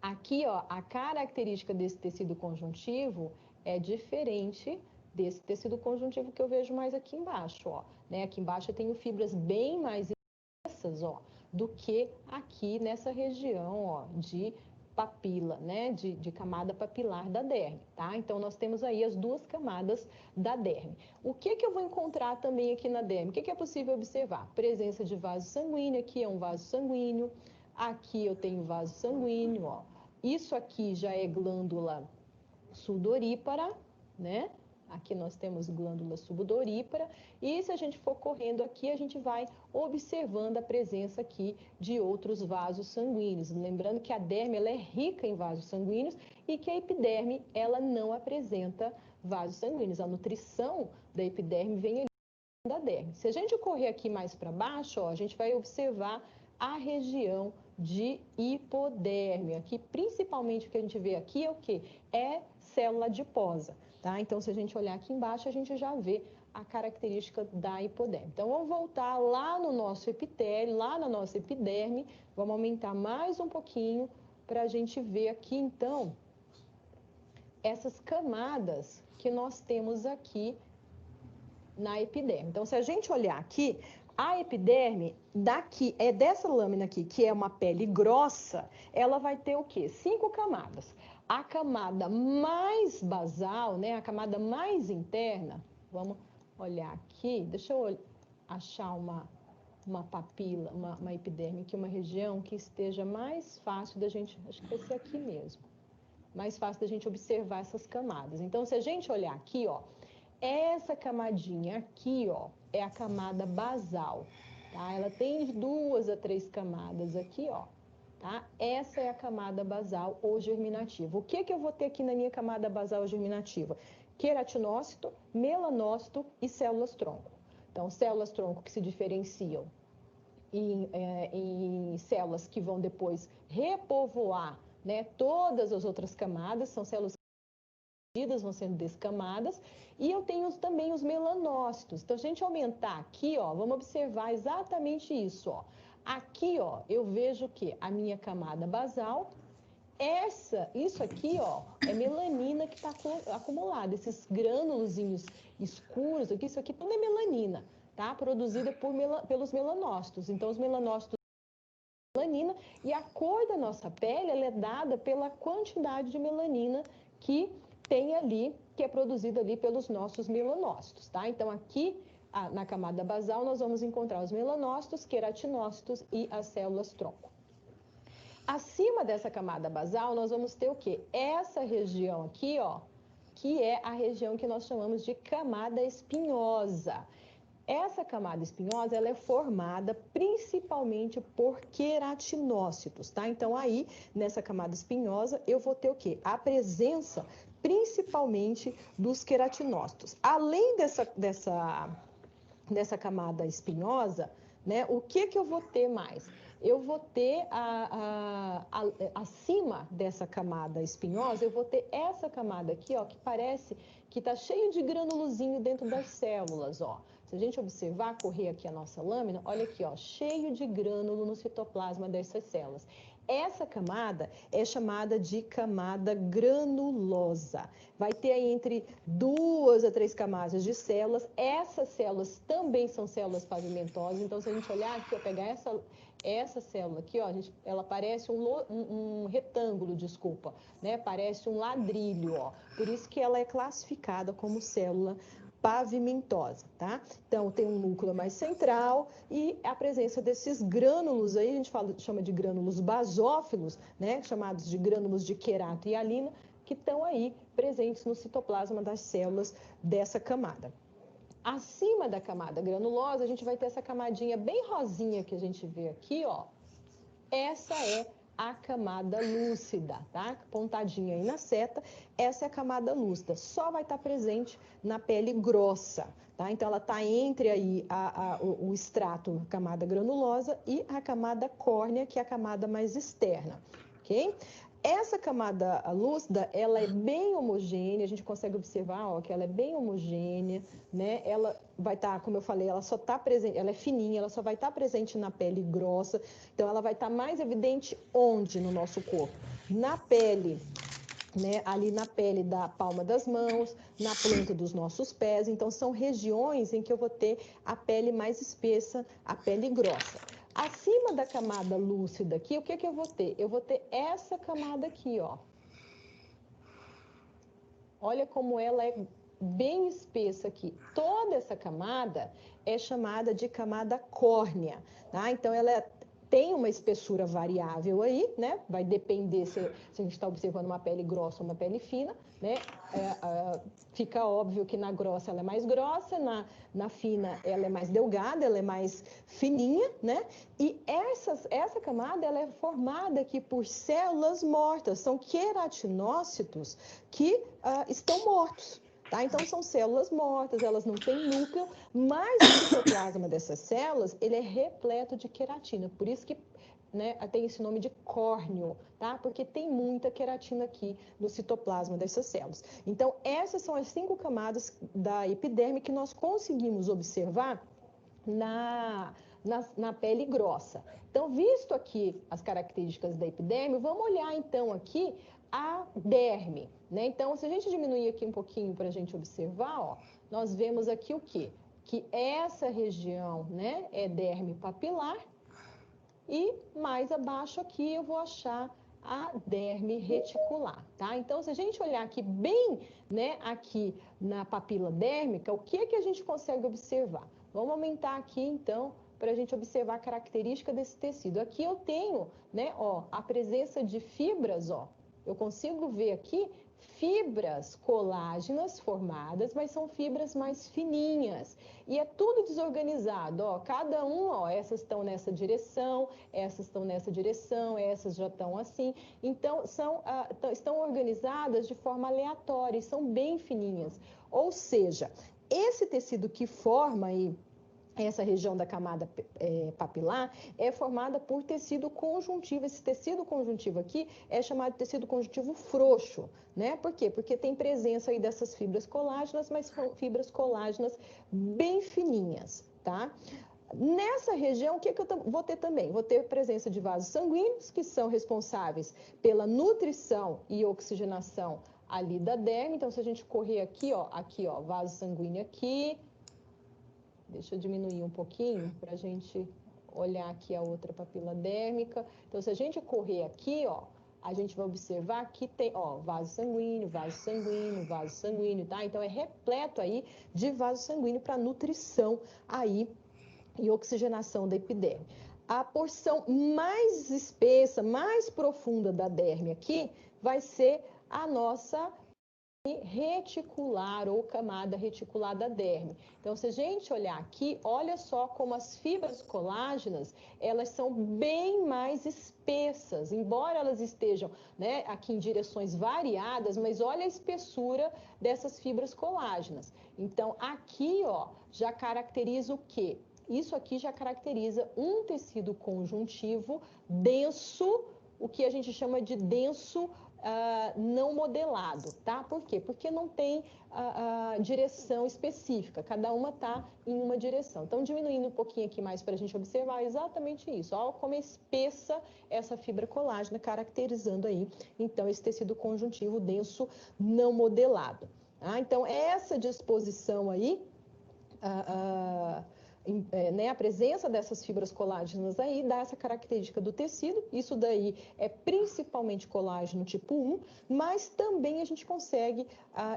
Aqui, ó, a característica desse tecido conjuntivo é diferente desse tecido conjuntivo que eu vejo mais aqui embaixo, ó, né? Aqui embaixo eu tenho fibras bem mais espessas, ó, do que aqui nessa região, ó, de papila, né? De camada papilar da derme, tá? Então, nós temos aí as 2 camadas da derme. O que eu vou encontrar também aqui na derme? O que é possível observar? Presença de vaso sanguíneo, aqui é um vaso sanguíneo, aqui eu tenho vaso sanguíneo, ó. Isso aqui já é glândula sudorípara, né? Aqui nós temos glândula sudorípara, e se a gente for correndo aqui, a gente vai observando a presença aqui de outros vasos sanguíneos. Lembrando que a derme ela é rica em vasos sanguíneos e que a epiderme ela não apresenta vasos sanguíneos. A nutrição da epiderme vem ali da derme. Se a gente correr aqui mais para baixo, ó, a gente vai observar a região de hipoderme. Aqui, principalmente, o que a gente vê aqui é o quê? É célula adiposa, tá? Então, se a gente olhar aqui embaixo, a gente já vê a característica da hipoderme. Então, vamos voltar lá no nosso epitélio, lá na nossa epiderme, vamos aumentar mais um pouquinho para a gente ver aqui, então, essas camadas que nós temos aqui na epiderme. Então, se a gente olhar aqui, a epiderme daqui, é dessa lâmina aqui, que é uma pele grossa, ela vai ter o quê? 5 camadas. A camada mais basal, né, a camada mais interna, vamos olhar aqui, deixa eu achar uma papila, uma epiderme aqui, uma região que esteja mais fácil da gente, acho que vai ser aqui mesmo, mais fácil da gente observar essas camadas. Então, se a gente olhar aqui, ó, essa camadinha aqui, ó, é a camada basal, tá? Ela tem 2 a 3 camadas aqui, ó, tá? Essa é a camada basal ou germinativa. O que eu vou ter aqui na minha camada basal germinativa? Queratinócito, melanócito e células-tronco. Então, células-tronco que se diferenciam em células que vão depois repovoar, né, todas as outras camadas, são células vão sendo descamadas, e eu tenho também os melanócitos. Então, se a gente aumentar aqui, ó, vamos observar exatamente isso, ó. Aqui, ó, eu vejo que a minha camada basal, isso aqui, ó, é melanina que está acumulada. Esses grânulozinhos escuros aqui, isso aqui tudo é melanina, tá? Produzida pelos melanócitos. Então, os melanócitos melanina, e a cor da nossa pele ela é dada pela quantidade de melanina que tem ali, que é produzida ali pelos nossos melanócitos, tá? Então, aqui na camada basal, nós vamos encontrar os melanócitos, queratinócitos e as células-tronco. Acima dessa camada basal, nós vamos ter o quê? Essa região aqui, ó, que é a região que nós chamamos de camada espinhosa. Essa camada espinhosa, ela é formada principalmente por queratinócitos, tá? Então, aí, nessa camada espinhosa, eu vou ter o quê? A presença, principalmente, dos queratinócitos. Além dessa camada espinhosa, né? O que eu vou ter mais? Eu vou ter, acima dessa camada espinhosa, eu vou ter essa camada aqui, ó, que parece que está cheio de granulozinho dentro das células, ó. Se a gente observar, correr aqui a nossa lâmina, olha aqui, ó, cheio de grânulo no citoplasma dessas células. Essa camada é chamada de camada granulosa. Vai ter aí entre 2 a 3 camadas de células. Essas células também são células pavimentosas. Então, se a gente olhar aqui, ó, pegar essa célula aqui, ó, ela parece um retângulo, desculpa, né? Parece um ladrilho, ó. Por isso que ela é classificada como célula pavimentosa, tá? Então, tem um núcleo mais central e a presença desses grânulos aí, a gente chama de grânulos basófilos, né? Chamados de grânulos de querato e hialina, que estão aí presentes no citoplasma das células dessa camada. Acima da camada granulosa, a gente vai ter essa camadinha bem rosinha que a gente vê aqui, ó. Essa é a camada lúcida, tá? Pontadinha aí na seta, essa é a camada lúcida. Só vai estar presente na pele grossa, tá? Então, ela está entre aí o extrato, a camada granulosa, e a camada córnea, que é a camada mais externa, ok? Essa camada lúcida, ela é bem homogênea, a gente consegue observar, ó, que ela é bem homogênea, né? Ela vai estar, como eu falei, ela só está presente, ela é fininha, ela só vai estar presente na pele grossa, então ela vai estar mais evidente onde no nosso corpo? Na pele, né, ali na pele da palma das mãos, na planta dos nossos pés. Então, são regiões em que eu vou ter a pele mais espessa, a pele grossa. Acima da camada lúcida aqui, o que que eu vou ter? Eu vou ter essa camada aqui, ó. Olha como ela é bem espessa aqui. Toda essa camada é chamada de camada córnea, tá? Então, ela tem uma espessura variável aí, né? Vai depender se a gente está observando uma pele grossa ou uma pele fina, né? Fica óbvio que na grossa ela é mais grossa, na fina ela é mais delgada, ela é mais fininha, né? E essa camada ela é formada aqui por células mortas, são queratinócitos que estão mortos. Tá? Então, são células mortas, elas não têm núcleo, mas o citoplasma dessas células, ele é repleto de queratina, por isso que, né, tem esse nome de córneo, tá? Porque tem muita queratina aqui no citoplasma dessas células. Então, essas são as 5 camadas da epiderme que nós conseguimos observar na pele grossa. Então, visto aqui as características da epiderme, vamos olhar então aqui a derme, né? Então, se a gente diminuir aqui um pouquinho para a gente observar, ó, nós vemos aqui o quê? Que essa região, né, é derme papilar e mais abaixo aqui eu vou achar a derme reticular, tá? Então, se a gente olhar aqui bem, né, aqui na papila dérmica, o que que a gente consegue observar? Vamos aumentar aqui, então, para a gente observar a característica desse tecido. Aqui eu tenho, né, ó, a presença de fibras, ó. Eu consigo ver aqui fibras colágenas formadas, mas são fibras mais fininhas. E é tudo desorganizado, ó. Cada um, ó, essas estão nessa direção, essas estão nessa direção, essas já estão assim. Então, estão organizadas de forma aleatória e são bem fininhas. Ou seja, esse tecido que forma aí essa região da camada papilar é formada por tecido conjuntivo. Esse tecido conjuntivo aqui é chamado de tecido conjuntivo frouxo, né? Por quê? Porque tem presença aí dessas fibras colágenas, mas são fibras colágenas bem fininhas, tá? Nessa região, o que eu vou ter também? Vou ter presença de vasos sanguíneos, que são responsáveis pela nutrição e oxigenação ali da derme. Então, se a gente correr aqui, ó, vaso sanguíneo aqui. Deixa eu diminuir um pouquinho para a gente olhar aqui a outra papila dérmica. Então, se a gente correr aqui, ó, a gente vai observar que tem, ó, vaso sanguíneo, vaso sanguíneo, vaso sanguíneo, tá? Então, é repleto aí de vaso sanguíneo para nutrição aí e oxigenação da epiderme. A porção mais espessa, mais profunda da derme aqui vai ser a nossa reticular ou camada reticular da derme. Então, se a gente olhar aqui, olha só como as fibras colágenas, elas são bem mais espessas, embora elas estejam, né, aqui em direções variadas, mas olha a espessura dessas fibras colágenas. Então, aqui, ó, já caracteriza o quê? Isso aqui já caracteriza um tecido conjuntivo denso, o que a gente chama de denso não modelado, tá? Por quê? Porque não tem direção específica, cada uma está em uma direção. Então, diminuindo um pouquinho aqui mais para a gente observar exatamente isso. Olha como é espessa essa fibra colágena, caracterizando aí, então, esse tecido conjuntivo denso não modelado. Tá? Então, essa disposição aí né, a presença dessas fibras colágenas aí dá essa característica do tecido. Isso daí é principalmente colágeno tipo 1, mas também a gente consegue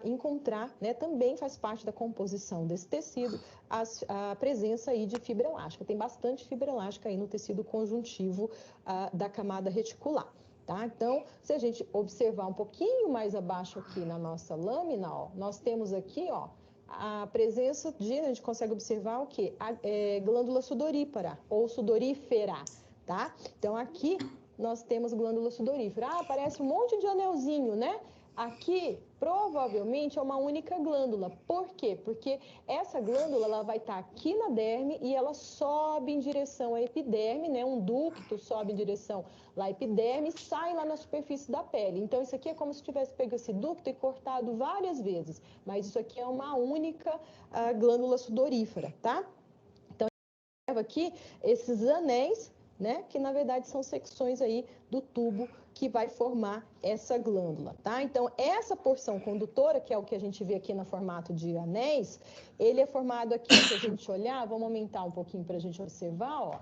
encontrar, né, também faz parte da composição desse tecido, a presença aí de fibra elástica. Tem bastante fibra elástica aí no tecido conjuntivo da camada reticular. Tá? Então, se a gente observar um pouquinho mais abaixo aqui na nossa lâmina, ó, nós temos aqui, ó, a presença de, a gente consegue observar o quê? A glândula sudorípara ou sudorífera, tá? Então, aqui nós temos glândula sudorífera. Parece um monte de anelzinho, né? Aqui, provavelmente, é uma única glândula. Por quê? Porque essa glândula ela vai estar aqui na derme e ela sobe em direção à epiderme, né? Um ducto sobe em direção lá à epiderme e sai lá na superfície da pele. Então, isso aqui é como se tivesse pego esse ducto e cortado várias vezes. Mas isso aqui é uma única glândula sudorífera, tá? Então, aqui esses anéis, né, que na verdade são secções aí do tubo que vai formar essa glândula, tá? Então, essa porção condutora, que é o que a gente vê aqui no formato de anéis, ele é formado aqui, se a gente olhar, vamos aumentar um pouquinho para a gente observar, ó.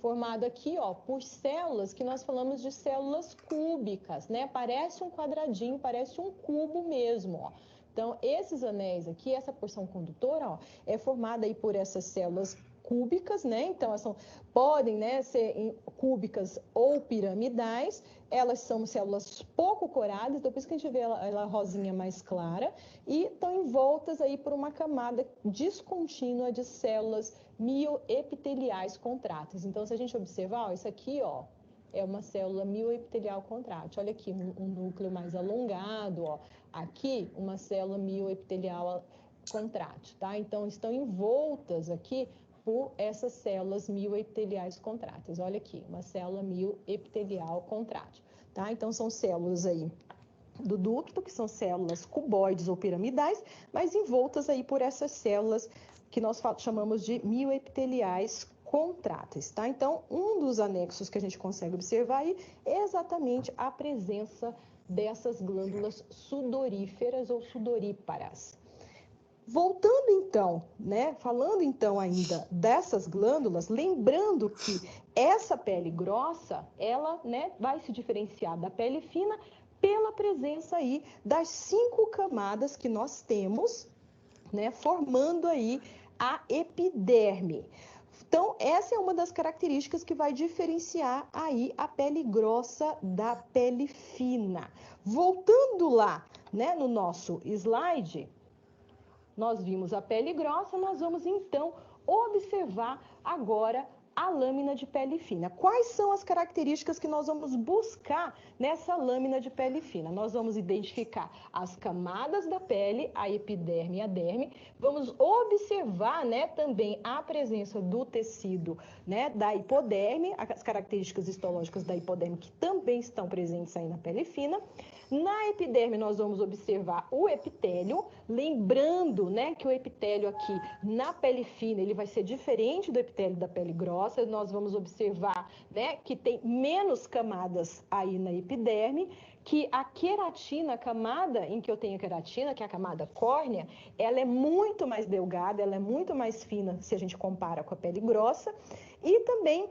Formado aqui, ó, por células que nós falamos de células cúbicas, né? Parece um quadradinho, parece um cubo mesmo, ó. Então, esses anéis aqui, essa porção condutora, ó, é formada aí por essas células cúbicas, né? Então, elas podem, né, ser cúbicas ou piramidais. Elas são células pouco coradas, então por isso que a gente vê ela rosinha mais clara, e estão envoltas aí por uma camada descontínua de células mioepiteliais contráteis. Então, se a gente observar, ó, isso aqui, ó, é uma célula mioepitelial contrátil. Olha aqui, um núcleo mais alongado, ó. Aqui, uma célula mioepitelial contrátil, tá? Então, estão envoltas aqui por essas células mioepiteliais contráteis. Olha aqui, uma célula mioepitelial contrátil, tá? Então, são células aí do ducto, que são células cuboides ou piramidais, mas envoltas aí por essas células que nós chamamos de mioepiteliais contráteis, tá? Então, um dos anexos que a gente consegue observar aí é exatamente a presença dessas glândulas sudoríferas ou sudoríparas. Voltando então, né, falando então ainda dessas glândulas, lembrando que essa pele grossa, ela, né, vai se diferenciar da pele fina pela presença aí das 5 camadas que nós temos, né, formando aí a epiderme. Então, essa é uma das características que vai diferenciar aí a pele grossa da pele fina. Voltando lá, né, no nosso slide, nós vimos a pele grossa, nós vamos então observar agora a lâmina de pele fina. Quais são as características que nós vamos buscar nessa lâmina de pele fina? Nós vamos identificar as camadas da pele, a epiderme e a derme. Vamos observar, né, também a presença do tecido, né, da hipoderme, as características histológicas da hipoderme que também estão presentes aí na pele fina. Na epiderme, nós vamos observar o epitélio, lembrando, né, que o epitélio aqui na pele fina, ele vai ser diferente do epitélio da pele grossa. Nós vamos observar, né, que tem menos camadas aí na epiderme, que a queratina, a camada em que eu tenho queratina, que é a camada córnea, ela é muito mais delgada, ela é muito mais fina se a gente compara com a pele grossa. E também,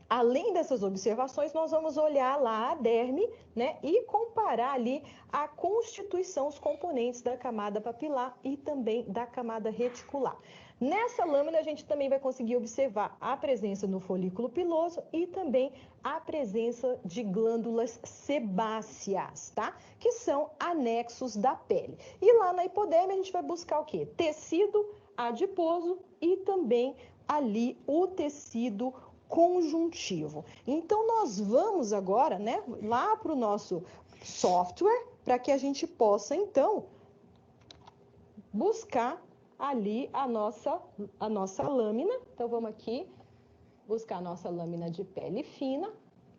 além dessas observações, nós vamos olhar lá a derme, né, e comparar ali a constituição, os componentes da camada papilar e também da camada reticular. Nessa lâmina, a gente também vai conseguir observar a presença no folículo piloso e também a presença de glândulas sebáceas, tá? Que são anexos da pele. E lá na hipoderme, a gente vai buscar o quê? Tecido adiposo e também ali o tecido conjuntivo. Então, nós vamos agora, né, lá para o nosso software, para que a gente possa, então, buscar ali a nossa lâmina. Então, vamos aqui buscar a nossa lâmina de pele fina.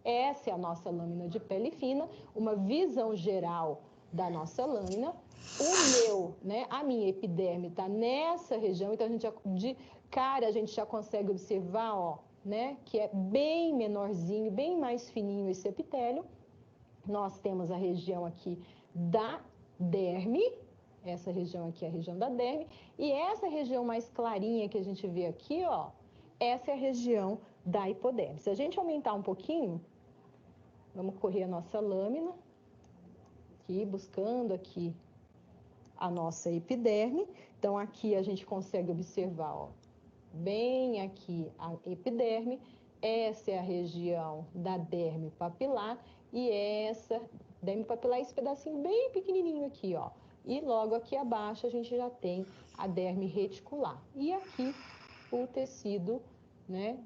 Essa é a nossa lâmina de pele fina, uma visão geral da nossa lâmina. A minha epiderme está nessa região, então de cara a gente já consegue observar, ó, né, que é bem menorzinho, bem mais fininho esse epitélio. Nós temos a região aqui da derme, Essa região aqui é a região da derme. E essa região mais clarinha que a gente vê aqui, ó, essa é a região da hipoderme. Se a gente aumentar um pouquinho, vamos correr a nossa lâmina, aqui, buscando aqui a nossa epiderme. Então, aqui a gente consegue observar, ó, bem aqui a epiderme. Essa é a região da derme papilar e essa derme papilar é esse pedacinho bem pequenininho aqui, ó. E logo aqui abaixo a gente já tem a derme reticular. E aqui o tecido, né,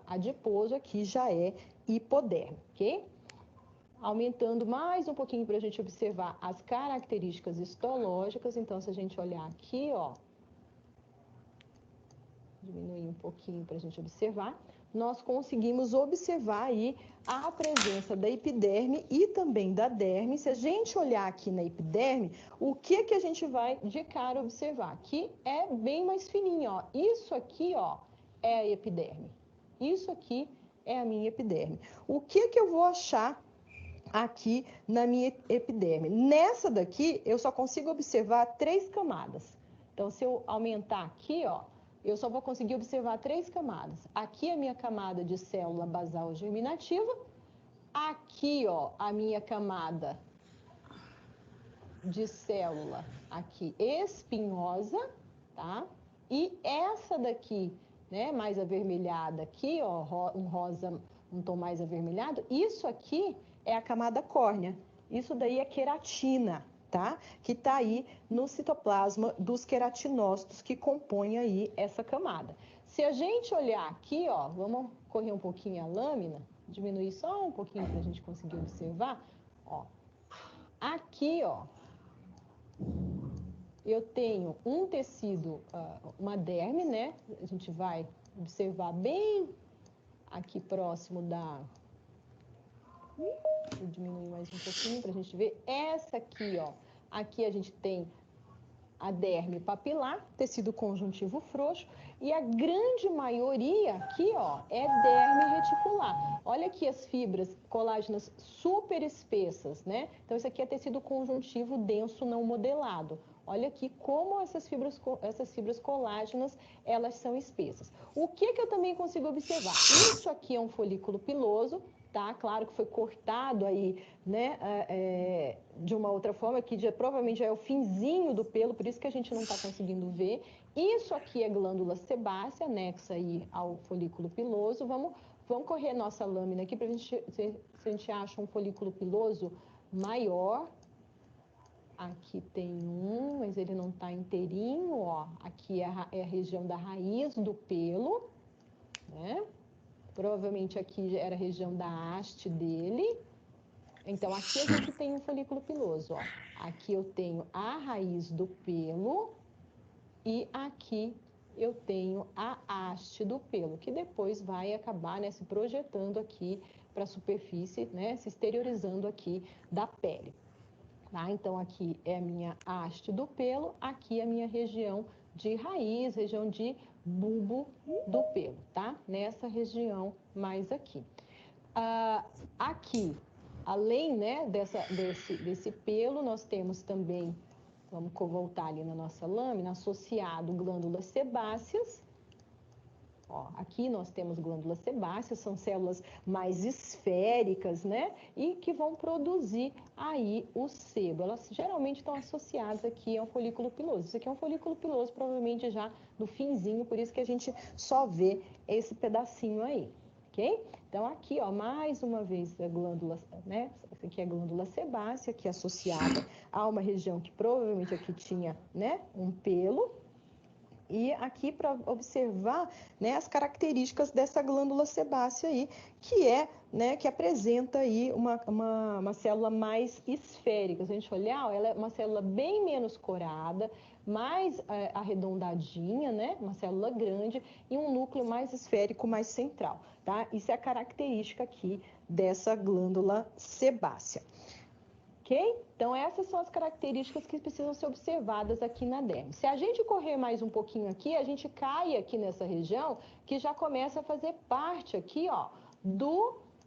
adiposo aqui já é hipoderme, ok? Aumentando mais um pouquinho para a gente observar as características histológicas. Então, se a gente olhar aqui, ó, diminuir um pouquinho para a gente observar, nós conseguimos observar aí a presença da epiderme e também da derme. Se a gente olhar aqui na epiderme, o que que a gente vai de cara observar? Aqui é bem mais fininho, ó. Isso aqui, ó, é a epiderme. Isso aqui é a minha epiderme. O que que eu vou achar aqui na minha epiderme? Nessa daqui, eu só consigo observar 3 camadas. Então, se eu aumentar aqui, ó, eu só vou conseguir observar 3 camadas. Aqui é a minha camada de célula basal germinativa. Aqui, ó, a minha camada de célula aqui espinhosa, tá? E essa daqui, né, mais avermelhada aqui, ó, um rosa, um tom mais avermelhado, isso aqui é a camada córnea. Isso daí é queratina, tá? Que tá aí no citoplasma dos queratinócitos que compõem aí essa camada. Se a gente olhar aqui, ó, vamos correr um pouquinho a lâmina, diminuir só um pouquinho para a gente conseguir observar, ó. Aqui, ó, eu tenho um tecido, uma derme, né? A gente vai observar bem aqui próximo da... Vou diminuir mais um pouquinho para a gente ver. Essa aqui, ó. Aqui a gente tem a derme papilar, tecido conjuntivo frouxo, e a grande maioria aqui, ó, é derme reticular. Olha aqui as fibras colágenas super espessas, né? Então, isso aqui é tecido conjuntivo denso não modelado. Olha aqui como essas fibras colágenas, elas são espessas. O que que eu também consigo observar? Isso aqui é um folículo piloso, tá? Claro que foi cortado aí, né, de uma outra forma, que provavelmente já é o finzinho do pelo, por isso que a gente não está conseguindo ver. Isso aqui é glândula sebácea, anexa aí ao folículo piloso. Vamos correr nossa lâmina aqui para a gente ver se a gente acha um folículo piloso maior. Aqui tem um, mas ele não está inteirinho, ó. Aqui é a região da raiz do pelo, né? Provavelmente aqui era a região da haste dele. Então, aqui a gente tem um folículo piloso, ó. Aqui eu tenho a raiz do pelo e aqui eu tenho a haste do pelo, que depois vai acabar, né, se projetando aqui para a superfície, né, se exteriorizando aqui da pele. Tá? Então, aqui é a minha haste do pelo, aqui é a minha região de raiz, região de bulbo do pelo, tá? Nessa região mais aqui. Aqui, além, né, desse pelo, nós temos também, vamos voltar ali na nossa lâmina, associado glândulas sebáceas. Ó, aqui nós temos glândulas sebáceas, são células mais esféricas, né? E que vão produzir aí o sebo. Elas geralmente estão associadas aqui ao folículo piloso. Isso aqui é um folículo piloso, provavelmente já no finzinho, por isso que a gente só vê esse pedacinho aí, ok? Então, aqui, ó, mais uma vez, a glândula, né? Essa aqui é a glândula sebácea, que é associada a uma região que provavelmente aqui tinha, né, um pelo. E aqui para observar, né, as características dessa glândula sebácea aí, que é, né, que apresenta aí uma célula mais esférica. Se a gente olhar, ó, ela é uma célula bem menos corada, mais arredondadinha, né, uma célula grande e um núcleo mais esférico, mais central, tá? Isso é a característica aqui dessa glândula sebácea. Ok? Então, essas são as características que precisam ser observadas aqui na derme. Se a gente correr mais um pouquinho aqui, a gente cai aqui nessa região que já começa a fazer parte aqui, ó,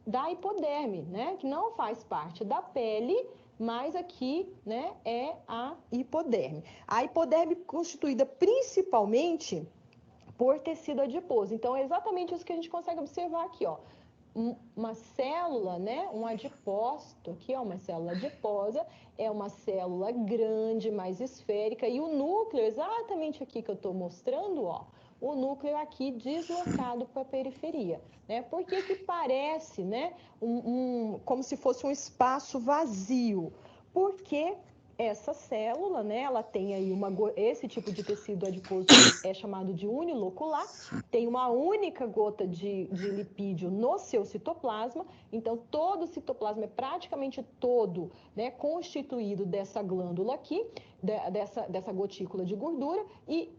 da hipoderme, né? Que não faz parte da pele, mas aqui, né, é a hipoderme. A hipoderme constituída principalmente por tecido adiposo. Então, é exatamente isso que a gente consegue observar aqui, ó. Uma célula, né, um adipócito, aqui, ó, uma célula adiposa, é uma célula grande, mais esférica, e o núcleo, exatamente aqui que eu estou mostrando, ó, o núcleo aqui deslocado para a periferia, né? Por que que parece, né, como se fosse um espaço vazio? Porque essa célula, né, ela tem aí esse tipo de tecido adiposo é chamado de unilocular, tem uma única gota de lipídio no seu citoplasma, então todo o citoplasma é praticamente todo, né, constituído dessa glândula aqui, dessa gotícula de gordura, e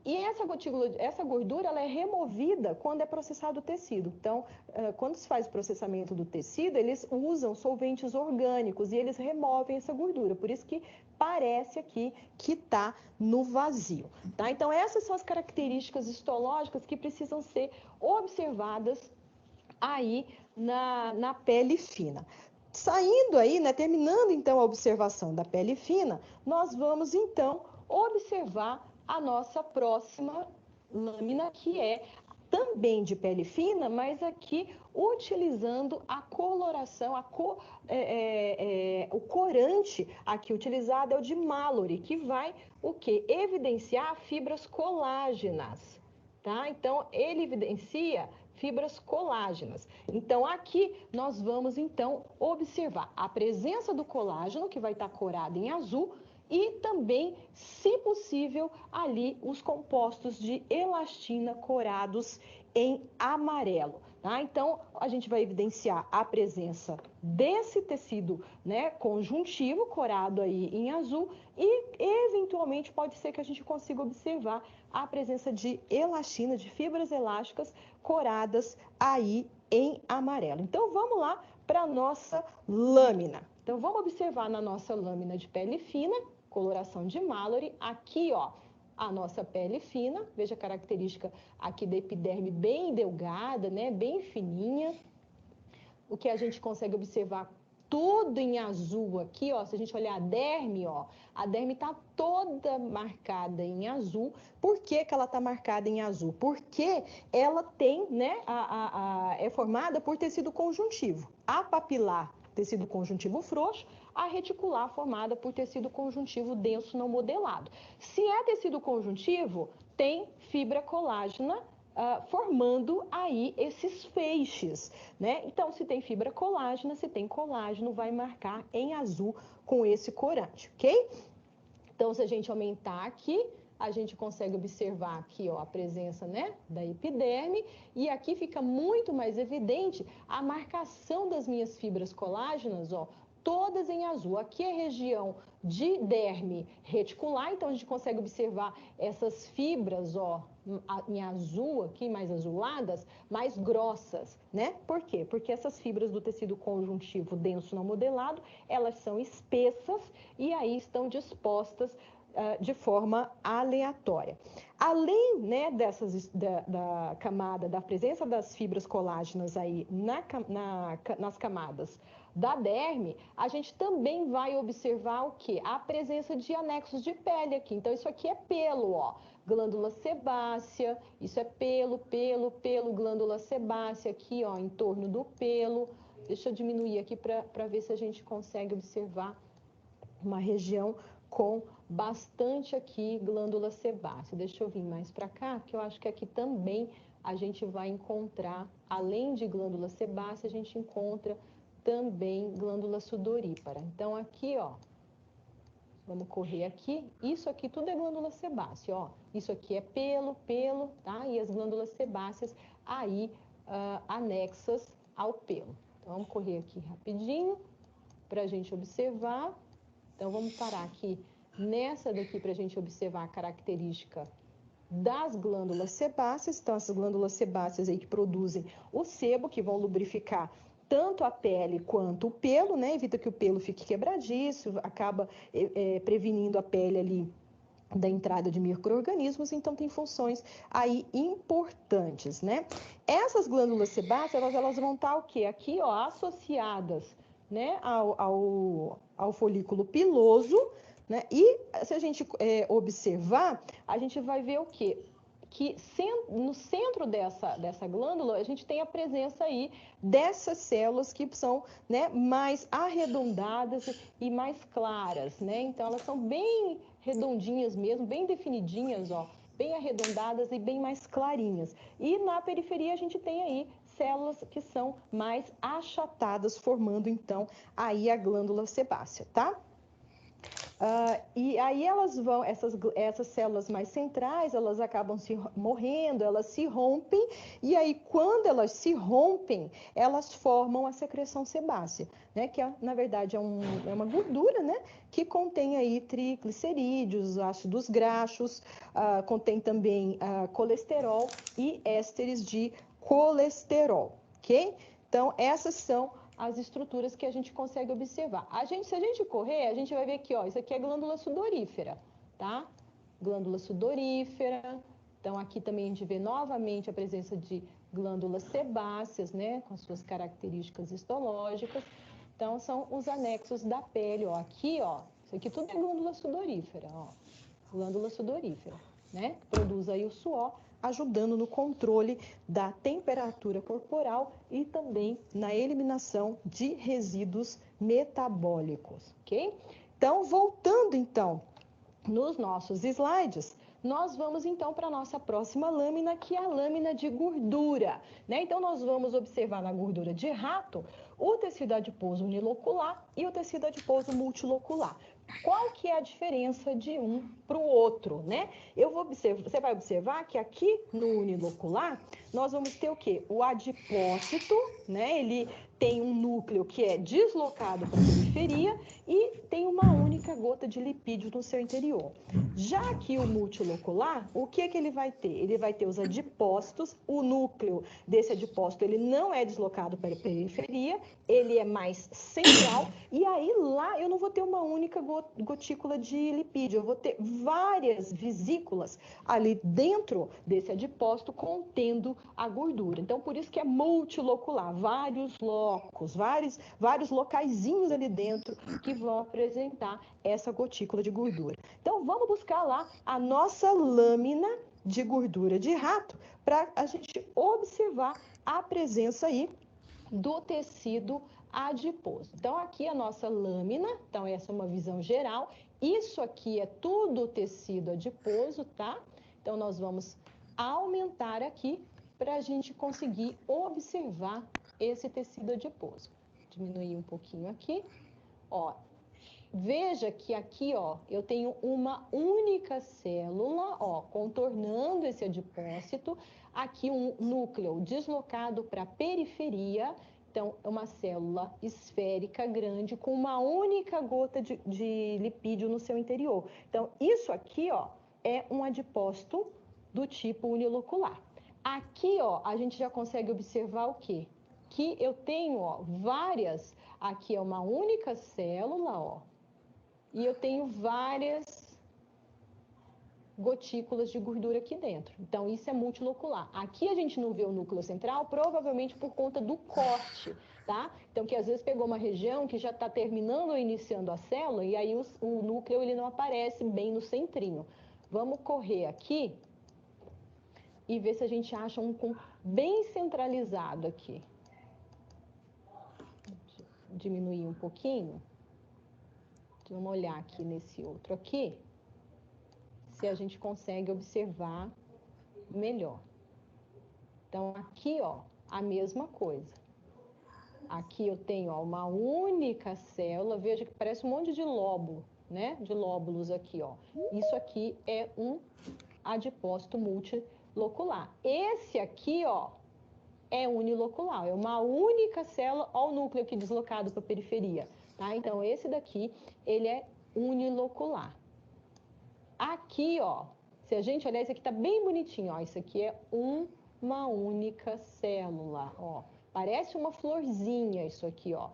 essa gordura ela é removida quando é processado o tecido. Então, quando se faz o processamento do tecido, eles usam solventes orgânicos e eles removem essa gordura, por isso que parece aqui que está no vazio, tá? Então, essas são as características histológicas que precisam ser observadas aí na pele fina. Saindo aí, né, terminando então a observação da pele fina, nós vamos então observar a nossa próxima lâmina, que é também de pele fina, mas aqui utilizando a coloração, o corante aqui utilizado é o de Mallory, que vai o quê? Evidenciar fibras colágenas, tá? Então, ele evidencia fibras colágenas. Então, aqui nós vamos, então, observar a presença do colágeno, que vai estar corado em azul, e também, se possível, ali os compostos de elastina corados em amarelo. Tá? Então, a gente vai evidenciar a presença desse tecido, né, conjuntivo, corado aí em azul, e, eventualmente, pode ser que a gente consiga observar a presença de elastina, de fibras elásticas coradas aí em amarelo. Então, vamos lá para a nossa lâmina. Então, vamos observar na nossa lâmina de pele fina, coloração de Mallory, aqui, ó, a nossa pele fina, veja a característica aqui da epiderme bem delgada, né, bem fininha. O que a gente consegue observar tudo em azul aqui, ó, se a gente olhar a derme tá toda marcada em azul. Por que que ela tá marcada em azul? Porque ela tem, né, é formada por tecido conjuntivo. A papilar, tecido conjuntivo frouxo, a reticular formada por tecido conjuntivo denso não modelado. Se é tecido conjuntivo, tem fibra colágena formando aí esses feixes, né? Então, se tem fibra colágena, se tem colágeno, vai marcar em azul com esse corante, ok? Então, se a gente aumentar aqui, a gente consegue observar aqui, ó, a presença, né, da epiderme, e aqui fica muito mais evidente a marcação das minhas fibras colágenas, ó, todas em azul. Aqui é região de derme reticular, então a gente consegue observar essas fibras, ó, em azul aqui, mais azuladas, mais grossas, né? Por quê? Porque essas fibras do tecido conjuntivo denso não modelado, elas são espessas e aí estão dispostas de forma aleatória. Além, né, da camada, da presença das fibras colágenas aí nas camadas da derme, a gente também vai observar o quê? A presença de anexos de pele aqui. Então, isso aqui é pelo, ó. Glândula sebácea, isso é pelo, glândula sebácea aqui, ó, em torno do pelo. Deixa eu diminuir aqui para ver se a gente consegue observar uma região com bastante aqui glândula sebácea. Deixa eu vir mais para cá, porque eu acho que aqui também a gente vai encontrar, além de glândula sebácea, a gente encontra também glândula sudorípara. Então, aqui, ó, vamos correr aqui. Isso aqui tudo é glândula sebácea, ó. Isso aqui é pelo, tá? E as glândulas sebáceas aí anexas ao pelo. Então, vamos correr aqui rapidinho para a gente observar. Então, vamos parar aqui nessa daqui para a gente observar a característica das glândulas sebáceas. Então, essas glândulas sebáceas aí que produzem o sebo, que vão lubrificar tanto a pele quanto o pelo, né? Evita que o pelo fique quebradiço, acaba prevenindo a pele ali da entrada de micro-organismos, então tem funções aí importantes, né? Essas glândulas sebáceas, elas vão estar o quê? Aqui, ó, associadas né, ao folículo piloso, né? E se a gente observar, a gente vai ver o quê? Que no centro dessa glândula, a gente tem a presença aí dessas células que são, né, mais arredondadas e mais claras, né? Então, elas são bem redondinhas mesmo, bem definidinhas, ó, bem arredondadas e bem mais clarinhas. E na periferia, a gente tem aí células que são mais achatadas, formando, então, aí a glândula sebácea, tá? E aí elas vão, essas células mais centrais, elas acabam se morrendo, elas se rompem, e aí quando elas se rompem, elas formam a secreção sebácea, né? Que na verdade é uma gordura, né? Que contém aí triglicerídeos, ácidos graxos, contém também colesterol e ésteres de colesterol, ok? Então, essas são as estruturas que a gente consegue observar. Se a gente correr, a gente vai ver aqui, ó, isso aqui é glândula sudorífera, tá? Glândula sudorífera. Então, aqui também a gente vê novamente a presença de glândulas sebáceas, né, com as suas características histológicas. Então, são os anexos da pele, ó. Aqui, ó, isso aqui tudo é glândula sudorífera, ó. Glândula sudorífera, né? Produz aí o suor, ajudando no controle da temperatura corporal e também na eliminação de resíduos metabólicos, ok? Então, voltando então nos nossos slides, nós vamos então para a nossa próxima lâmina, que é a lâmina de gordura, né? Então, nós vamos observar na gordura de rato o tecido adiposo unilocular e o tecido adiposo multilocular. Qual que é a diferença de um para o outro, né? Você vai observar que aqui no unilocular, nós vamos ter o quê? O adipócito, né? Ele tem um núcleo que é deslocado para a periferia e tem uma única gota de lipídio no seu interior. Já que o multilocular, o que ele vai ter? Ele vai ter os adipócitos, o núcleo desse adipócito, ele não é deslocado para a periferia, ele é mais central, e aí lá eu não vou ter uma única gotícula de lipídio, eu vou ter várias vesículas ali dentro desse adipócito contendo a gordura. Então, por isso que é multilocular, vários locos, vários locaizinhos ali dentro que vão apresentar essa gotícula de gordura. Então, vamos buscar lá a nossa lâmina de gordura de rato para a gente observar a presença aí do tecido adiposo. Então, aqui a nossa lâmina, então essa é uma visão geral. Isso aqui é tudo tecido adiposo, tá? Então, nós vamos aumentar aqui para a gente conseguir observar esse tecido adiposo. Diminuir um pouquinho aqui, ó. Veja que aqui, ó, eu tenho uma única célula, ó, contornando esse adipócito. Aqui um núcleo deslocado para a periferia. Então, é uma célula esférica grande com uma única gota de lipídio no seu interior. Então, isso aqui, ó, é um adipócito do tipo unilocular. Aqui, ó, a gente já consegue observar o quê? Que eu tenho, ó, várias. Aqui é uma única célula, ó. E eu tenho várias gotículas de gordura aqui dentro. Então, isso é multilocular. Aqui a gente não vê o núcleo central, provavelmente por conta do corte, tá? Então, que às vezes pegou uma região que já está terminando ou iniciando a célula, e aí o núcleo ele não aparece bem no centrinho. Vamos correr aqui e ver se a gente acha um bem centralizado aqui. Diminuir um pouquinho. Vamos olhar aqui nesse outro aqui, se a gente consegue observar melhor. Então, aqui, ó, a mesma coisa. Aqui eu tenho, ó, uma única célula, veja que parece um monte de lóbulo, né? De lóbulos aqui, ó. Isso aqui é um adipócito multilocular. Esse aqui, ó, é unilocular, é uma única célula, ó, o núcleo aqui deslocado para a periferia. Tá? Então, esse daqui, ele é unilocular. Aqui, ó, se a gente olhar, esse aqui tá bem bonitinho, ó. Isso aqui é uma única célula, ó. Parece uma florzinha isso aqui, ó.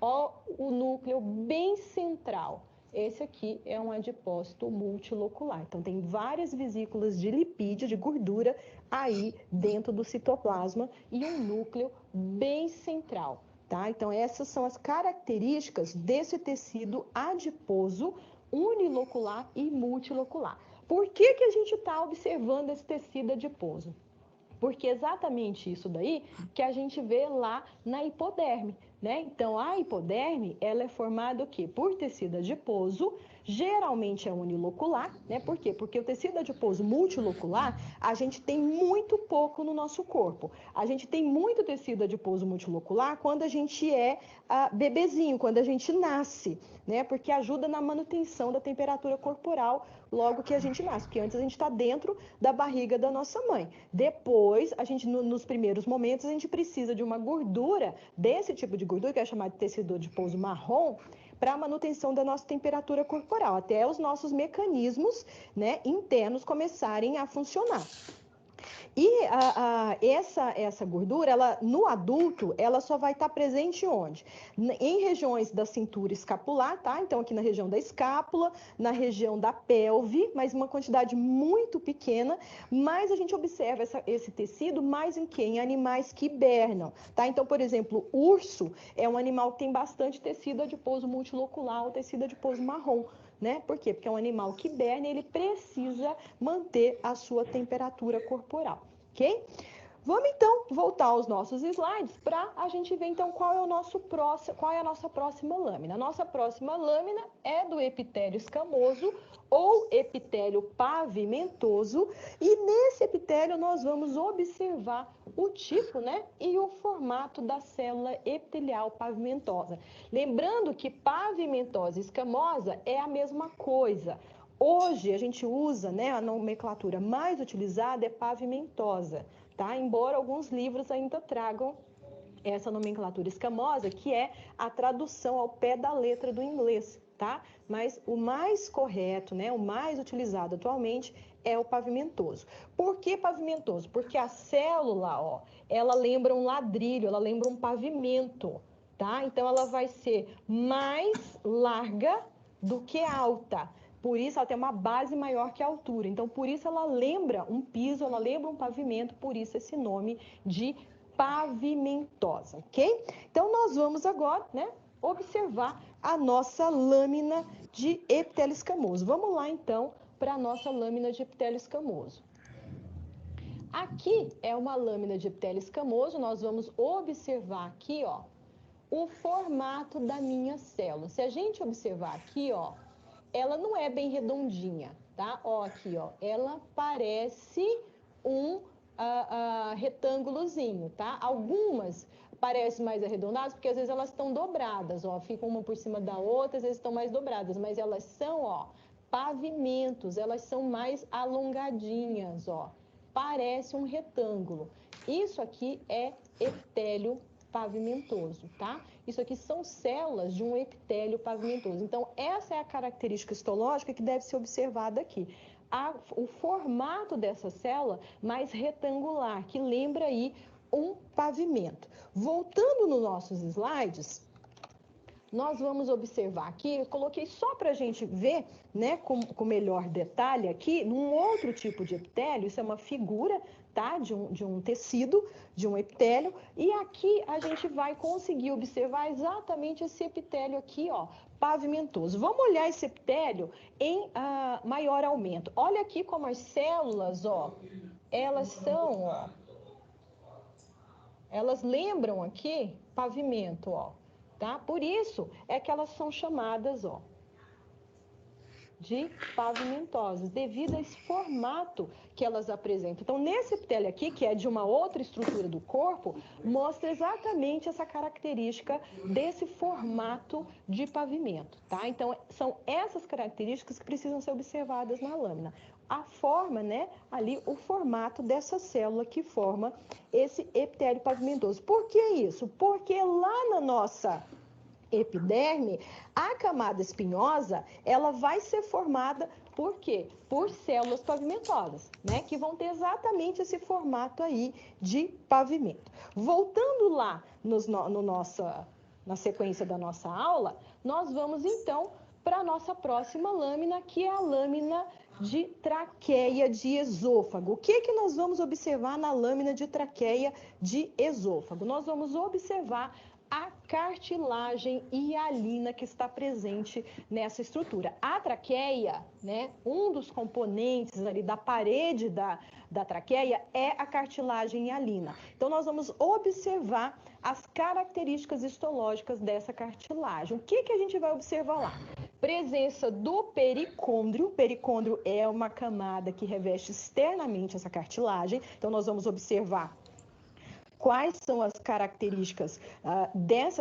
Ó, o núcleo bem central. Esse aqui é um adipócito multilocular. Então, tem várias vesículas de lipídio, de gordura, aí dentro do citoplasma e um núcleo bem central. tá? Então, essas são as características desse tecido adiposo unilocular e multilocular. Por que a gente está observando esse tecido adiposo? Porque é exatamente isso daí que a gente vê lá na hipoderme, né? Então, a hipoderme, ela é formada o quê? Por tecido adiposo, geralmente é unilocular, né? Por quê? Porque o tecido adiposo multilocular, a gente tem muito pouco no nosso corpo. A gente tem muito tecido adiposo multilocular quando a gente é bebezinho, quando a gente nasce, né? Porque ajuda na manutenção da temperatura corporal logo que a gente nasce, porque antes a gente está dentro da barriga da nossa mãe. Depois, a gente, nos primeiros momentos, a gente precisa de uma gordura, desse tipo de gordura, que é chamada de tecido adiposo marrom, para a manutenção da nossa temperatura corporal, até os nossos mecanismos, né, internos começarem a funcionar. E essa gordura, ela, no adulto, ela só vai estar presente onde? Em regiões da cintura escapular, tá? Então, aqui na região da escápula, na região da pelve, mas uma quantidade muito pequena, mas a gente observa esse tecido mais em quê? Em animais que hibernam, tá? Então, por exemplo, urso é um animal que tem bastante tecido adiposo multilocular, ou tecido adiposo marrom, né? Por quê? Porque é um animal que hiberna e ele precisa manter a sua temperatura corporal, ok? Vamos então voltar aos nossos slides para a gente ver então qual é a nossa próxima lâmina. A nossa próxima lâmina é do epitélio escamoso ou epitélio pavimentoso, e nesse epitélio nós vamos observar o tipo, né, e o formato da célula epitelial pavimentosa. Lembrando que pavimentosa e escamosa é a mesma coisa. Hoje a gente usa, né, a nomenclatura mais utilizada é pavimentosa, tá? Embora alguns livros ainda tragam essa nomenclatura escamosa, que é a tradução ao pé da letra do inglês, tá? Mas o mais correto, né, o mais utilizado atualmente é o pavimentoso. Por que pavimentoso? Porque a célula, ó, ela lembra um ladrilho, ela lembra um pavimento, tá? Então ela vai ser mais larga do que alta. Por isso ela tem uma base maior que a altura. Então por isso ela lembra um piso, ela lembra um pavimento, por isso esse nome de pavimentosa, ok? Então, nós vamos agora, né, observar a nossa lâmina de epitélio escamoso. Vamos lá, então, para a nossa lâmina de epitélio escamoso. Aqui é uma lâmina de epitélio escamoso, nós vamos observar aqui, ó, o formato da minha célula. Se a gente observar aqui, ó, ela não é bem redondinha, tá? Ó, aqui, ó, ela parece um retângulozinho, tá? Algumas parecem mais arredondadas porque às vezes elas estão dobradas, ó, ficam uma por cima da outra, às vezes estão mais dobradas, mas elas são, ó, pavimentos, elas são mais alongadinhas, ó. Parece um retângulo. Isso aqui é epitélio pavimentoso, tá? Isso aqui são células de um epitélio pavimentoso. Então, essa é a característica histológica que deve ser observada aqui. O formato dessa célula mais retangular, que lembra aí um pavimento. Voltando nos nossos slides, nós vamos observar aqui, eu coloquei só para a gente ver, né, com melhor detalhe aqui, num outro tipo de epitélio, isso é uma figura, tá, de um tecido, de um epitélio, e aqui a gente vai conseguir observar exatamente esse epitélio aqui, ó, pavimentoso. Vamos olhar esse epitélio em maior aumento. Olha aqui como as células, ó, elas são, ó, elas lembram aqui pavimento, ó. Tá? Por isso é que elas são chamadas, ó, de pavimentosas, devido a esse formato que elas apresentam. Então, nesse epitélio aqui, que é de uma outra estrutura do corpo, mostra exatamente essa característica desse formato de pavimento, tá? Então, são essas características que precisam ser observadas na lâmina. A forma, né, ali, o formato dessa célula que forma esse epitélio pavimentoso. Por que isso? Porque lá na nossa epiderme, a camada espinhosa, ela vai ser formada por quê? Por células pavimentosas, né? Que vão ter exatamente esse formato aí de pavimento. Voltando lá na sequência da nossa aula, nós vamos então para a nossa próxima lâmina, que é a lâmina de traqueia de esôfago. O que que nós vamos observar na lâmina de traqueia de esôfago? Nós vamos observar a cartilagem hialina que está presente nessa estrutura. A traqueia, né, um dos componentes ali da parede da traqueia é a cartilagem hialina. Então, nós vamos observar as características histológicas dessa cartilagem. O que a gente vai observar lá? Presença do pericôndrio. O pericôndrio é uma camada que reveste externamente essa cartilagem. Então, nós vamos observar quais são as características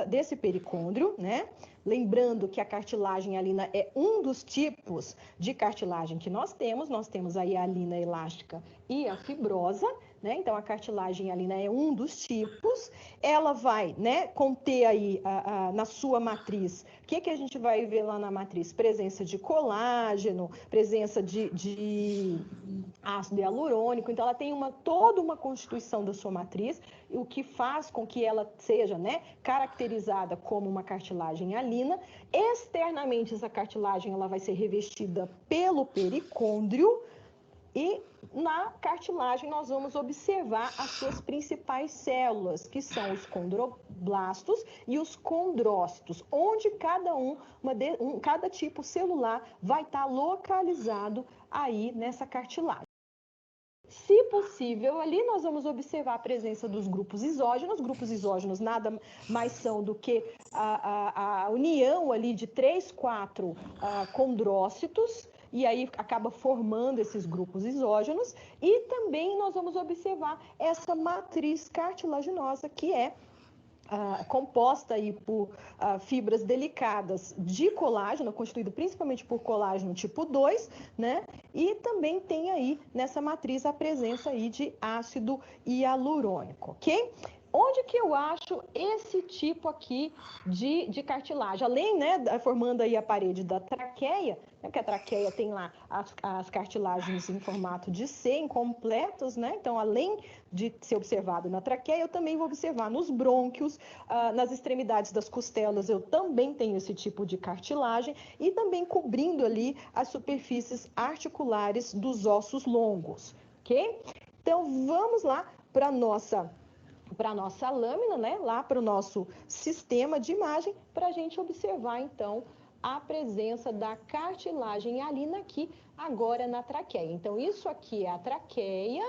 desse pericôndrio, né? Lembrando que a cartilagem hialina é um dos tipos de cartilagem que nós temos a hialina elástica e a fibrosa, né? Então, a cartilagem hialina é um dos tipos. Ela vai, né, conter aí na sua matriz. O que a gente vai ver lá na matriz? Presença de colágeno, presença de ácido hialurônico. Então, ela tem toda uma constituição da sua matriz, o que faz com que ela seja, né, caracterizada como uma cartilagem hialina. Externamente, essa cartilagem ela vai ser revestida pelo pericôndrio. E na cartilagem nós vamos observar as suas principais células, que são os condroblastos e os condrócitos, onde cada tipo celular vai estar localizado aí nessa cartilagem. Se possível, ali nós vamos observar a presença dos grupos isógenos. Grupos isógenos nada mais são do que a união ali de 3, 4 condrócitos, e aí acaba formando esses grupos isógenos. E também nós vamos observar essa matriz cartilaginosa, que é composta aí por fibras delicadas de colágeno, constituído principalmente por colágeno tipo 2, né? E também tem aí nessa matriz a presença aí de ácido hialurônico, ok? Onde que eu acho esse tipo aqui de cartilagem? Além, né, formando aí a parede da traqueia, né, que a traqueia tem lá as cartilagens em formato de C, incompletos, né? Então, além de ser observado na traqueia, eu também vou observar nos brônquios, nas extremidades das costelas, eu também tenho esse tipo de cartilagem, e também cobrindo ali as superfícies articulares dos ossos longos, ok? Então, vamos lá para a nossa lâmina, né? Lá para o nosso sistema de imagem, para a gente observar, então, a presença da cartilagem hialina aqui, agora na traqueia. Então, isso aqui é a traqueia,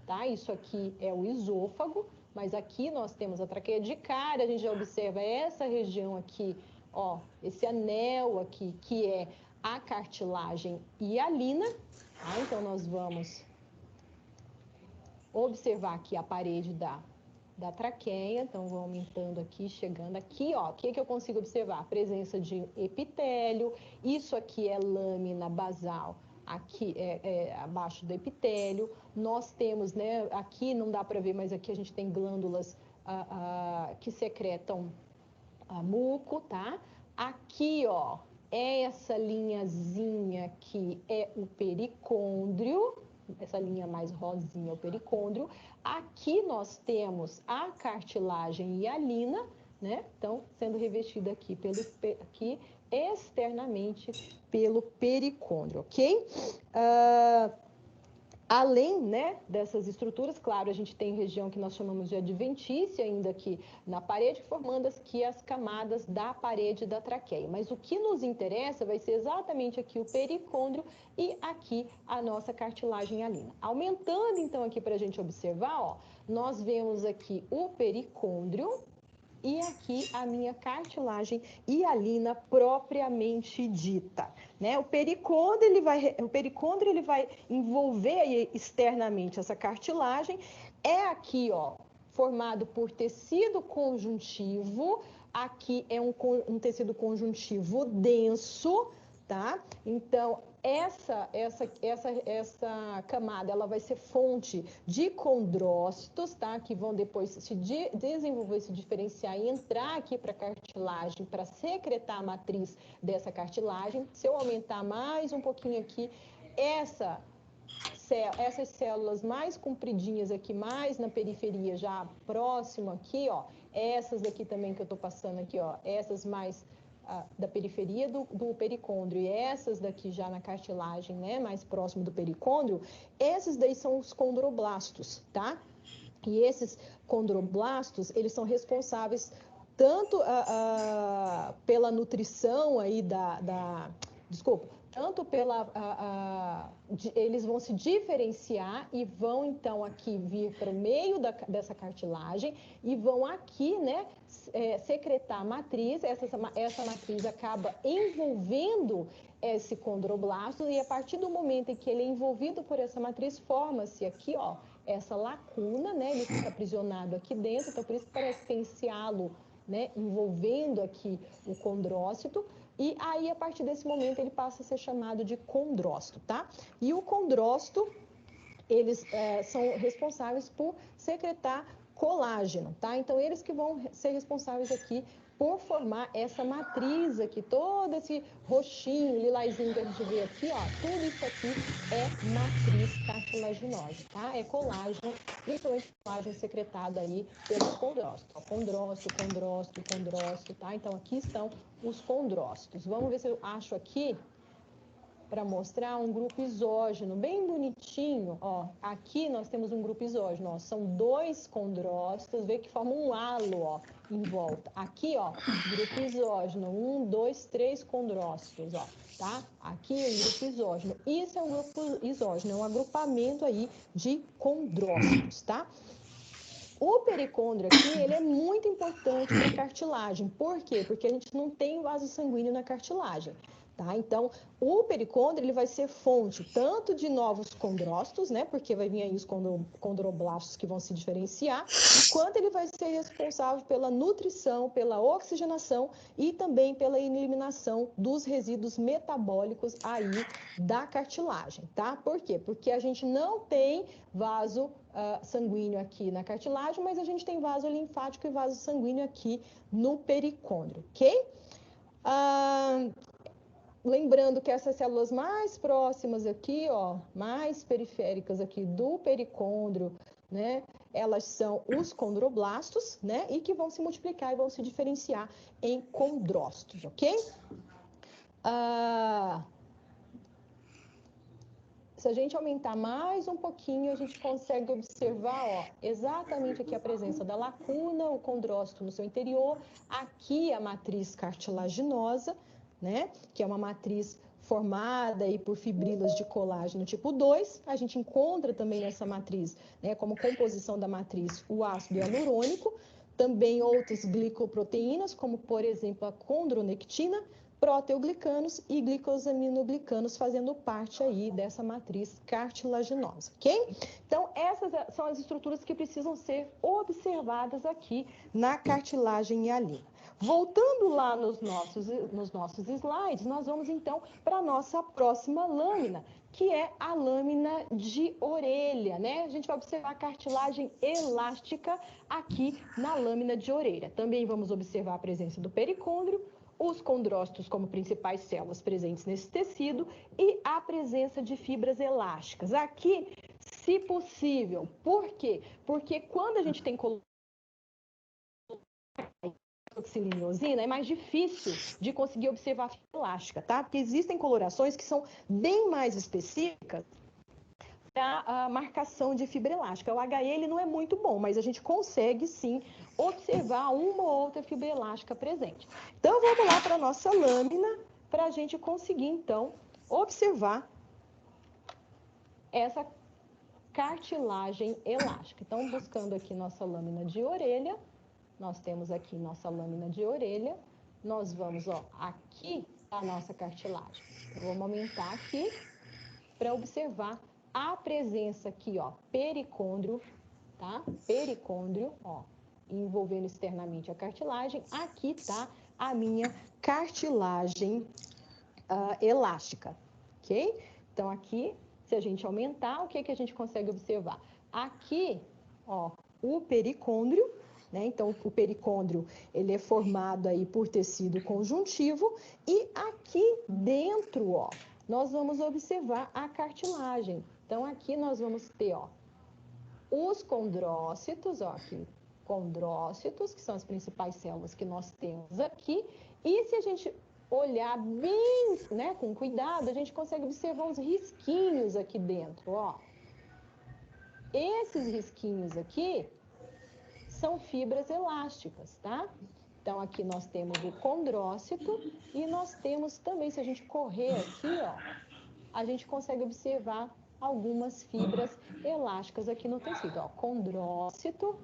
tá? Isso aqui é o esôfago, mas aqui nós temos a traqueia. De cara, a gente já observa essa região aqui, ó, esse anel aqui, que é a cartilagem hialina, tá? Então, nós vamos observar aqui a parede da traqueia. Então, vou aumentando aqui, chegando aqui, ó. O que eu consigo observar? A presença de epitélio. Isso aqui é lâmina basal, aqui é abaixo do epitélio. Nós temos, né, aqui não dá para ver, mas aqui a gente tem glândulas que secretam muco, tá? Aqui, ó, essa linhazinha aqui é o pericôndrio. Essa linha mais rosinha é o pericôndrio. Aqui nós temos a cartilagem hialina, né? Então, sendo revestida aqui externamente pelo pericôndrio, ok? Além, né, dessas estruturas, claro, a gente tem região que nós chamamos de adventícia ainda aqui na parede, formando aqui as camadas da parede da traqueia. Mas o que nos interessa vai ser exatamente aqui o pericôndrio e aqui a nossa cartilagem hialina. Aumentando, então, aqui para a gente observar, ó, nós vemos aqui o pericôndrio e aqui a minha cartilagem hialina propriamente dita, né? O pericôndrio ele vai envolver externamente essa cartilagem. É aqui, ó, formado por tecido conjuntivo. Aqui é um tecido conjuntivo denso, tá? Então, essa camada ela vai ser fonte de condrócitos, tá? Que vão depois se desenvolver, se diferenciar e entrar aqui para a cartilagem para secretar a matriz dessa cartilagem. Se eu aumentar mais um pouquinho aqui, essas células mais compridinhas aqui, mais na periferia, já próximo aqui, ó, essas daqui também que eu estou passando aqui, ó, essas mais da periferia do pericôndrio e essas daqui já na cartilagem, né, mais próximo do pericôndrio, esses daí são os condroblastos, tá? E esses condroblastos, eles são responsáveis tanto pela nutrição aí desculpa, tanto eles vão se diferenciar e vão então aqui vir para o meio dessa cartilagem e vão aqui, né, secretar a matriz. Essa matriz acaba envolvendo esse condroblasto e a partir do momento em que ele é envolvido por essa matriz, forma-se aqui, ó, essa lacuna, né, ele fica aprisionado aqui dentro, então por isso que parece que tem esse halo, né, envolvendo aqui o condrócito. E aí, a partir desse momento, ele passa a ser chamado de condrócito, tá? E o condrócito, eles são responsáveis por secretar colágeno, tá? Então, eles que vão ser responsáveis aqui por formar essa matriz aqui, todo esse roxinho, lilazinho que a gente vê aqui, ó, tudo isso aqui é matriz cartilaginosa, tá? É colágeno, principalmente colágeno secretado aí pelos condrócitos. Ó, condrócito, tá? Então, aqui estão os condrócitos. Vamos ver se eu acho aqui para mostrar um grupo isógeno, bem bonitinho, ó. Aqui nós temos um grupo isógeno, ó. São 2 condrócitos, vê que forma um halo, ó, em volta. Aqui, ó, grupo isógeno, 1, 2, 3 condrócitos, ó, tá? Aqui um grupo isógeno. Isso é um grupo isógeno, é um agrupamento aí de condrócitos, tá? O pericôndrio aqui, ele é muito importante para a cartilagem. Por quê? Porque a gente não tem vaso sanguíneo na cartilagem. Tá? Então, o pericôndrio ele vai ser fonte tanto de novos condrócitos, né? Porque vai vir aí os condroblastos que vão se diferenciar, quanto ele vai ser responsável pela nutrição, pela oxigenação e também pela eliminação dos resíduos metabólicos aí da cartilagem, tá? Por quê? Porque a gente não tem vaso sanguíneo aqui na cartilagem, mas a gente tem vaso linfático e vaso sanguíneo aqui no pericôndrio, ok? Lembrando que essas células mais próximas aqui, ó, mais periféricas aqui do pericôndrio, né, elas são os condroblastos, né, e que vão se multiplicar e vão se diferenciar em condrócitos, ok? Se a gente aumentar mais um pouquinho, a gente consegue observar, ó, exatamente aqui a presença da lacuna, o condrócito no seu interior, aqui a matriz cartilaginosa, né, que é uma matriz formada aí por fibrilas de colágeno tipo 2. A gente encontra também nessa matriz, né, como composição da matriz, o ácido hialurônico, também outras glicoproteínas, como por exemplo a condronectina, proteoglicanos e glicosaminoglicanos fazendo parte aí dessa matriz cartilaginosa, ok? Então, essas são as estruturas que precisam ser observadas aqui na cartilagem hialina. Voltando lá nos nossos slides, nós vamos então para a nossa próxima lâmina, que é a lâmina de orelha, né? A gente vai observar a cartilagem elástica aqui na lâmina de orelha. Também vamos observar a presença do pericôndrio, os condrócitos como principais células presentes nesse tecido e a presença de fibras elásticas. Aqui, se possível. Por quê? Porque quando a gente tem oxilinosina, é mais difícil de conseguir observar a fibra elástica, tá? Porque existem colorações que são bem mais específicas para a marcação de fibra elástica. O HE ele não é muito bom, mas a gente consegue sim observar uma ou outra fibra elástica presente. Então, vamos lá para a nossa lâmina, para a gente conseguir, então, observar essa cartilagem elástica. Então, buscando aqui nossa lâmina de orelha, nós temos aqui nossa lâmina de orelha, nós vamos, ó, aqui a nossa cartilagem. Então, vamos aumentar aqui para observar a presença aqui, ó, pericôndrio, tá? Pericôndrio, ó, envolvendo externamente a cartilagem. Aqui tá a minha cartilagem elástica, ok? Então, aqui, se a gente aumentar, o que que a gente consegue observar? Aqui, ó, o pericôndrio, né? Então, o pericôndrio, ele é formado aí por tecido conjuntivo e aqui dentro, ó, nós vamos observar a cartilagem. Então, aqui nós vamos ter, ó, os condrócitos, ó, aqui, condrócitos, que são as principais células que nós temos aqui. E se a gente olhar bem, né, com cuidado, a gente consegue observar os risquinhos aqui dentro, ó. Esses risquinhos aqui são fibras elásticas, tá? Então, aqui nós temos o condrócito e nós temos também, se a gente correr aqui, ó, a gente consegue observar algumas fibras elásticas aqui no tecido, ó, condrócito,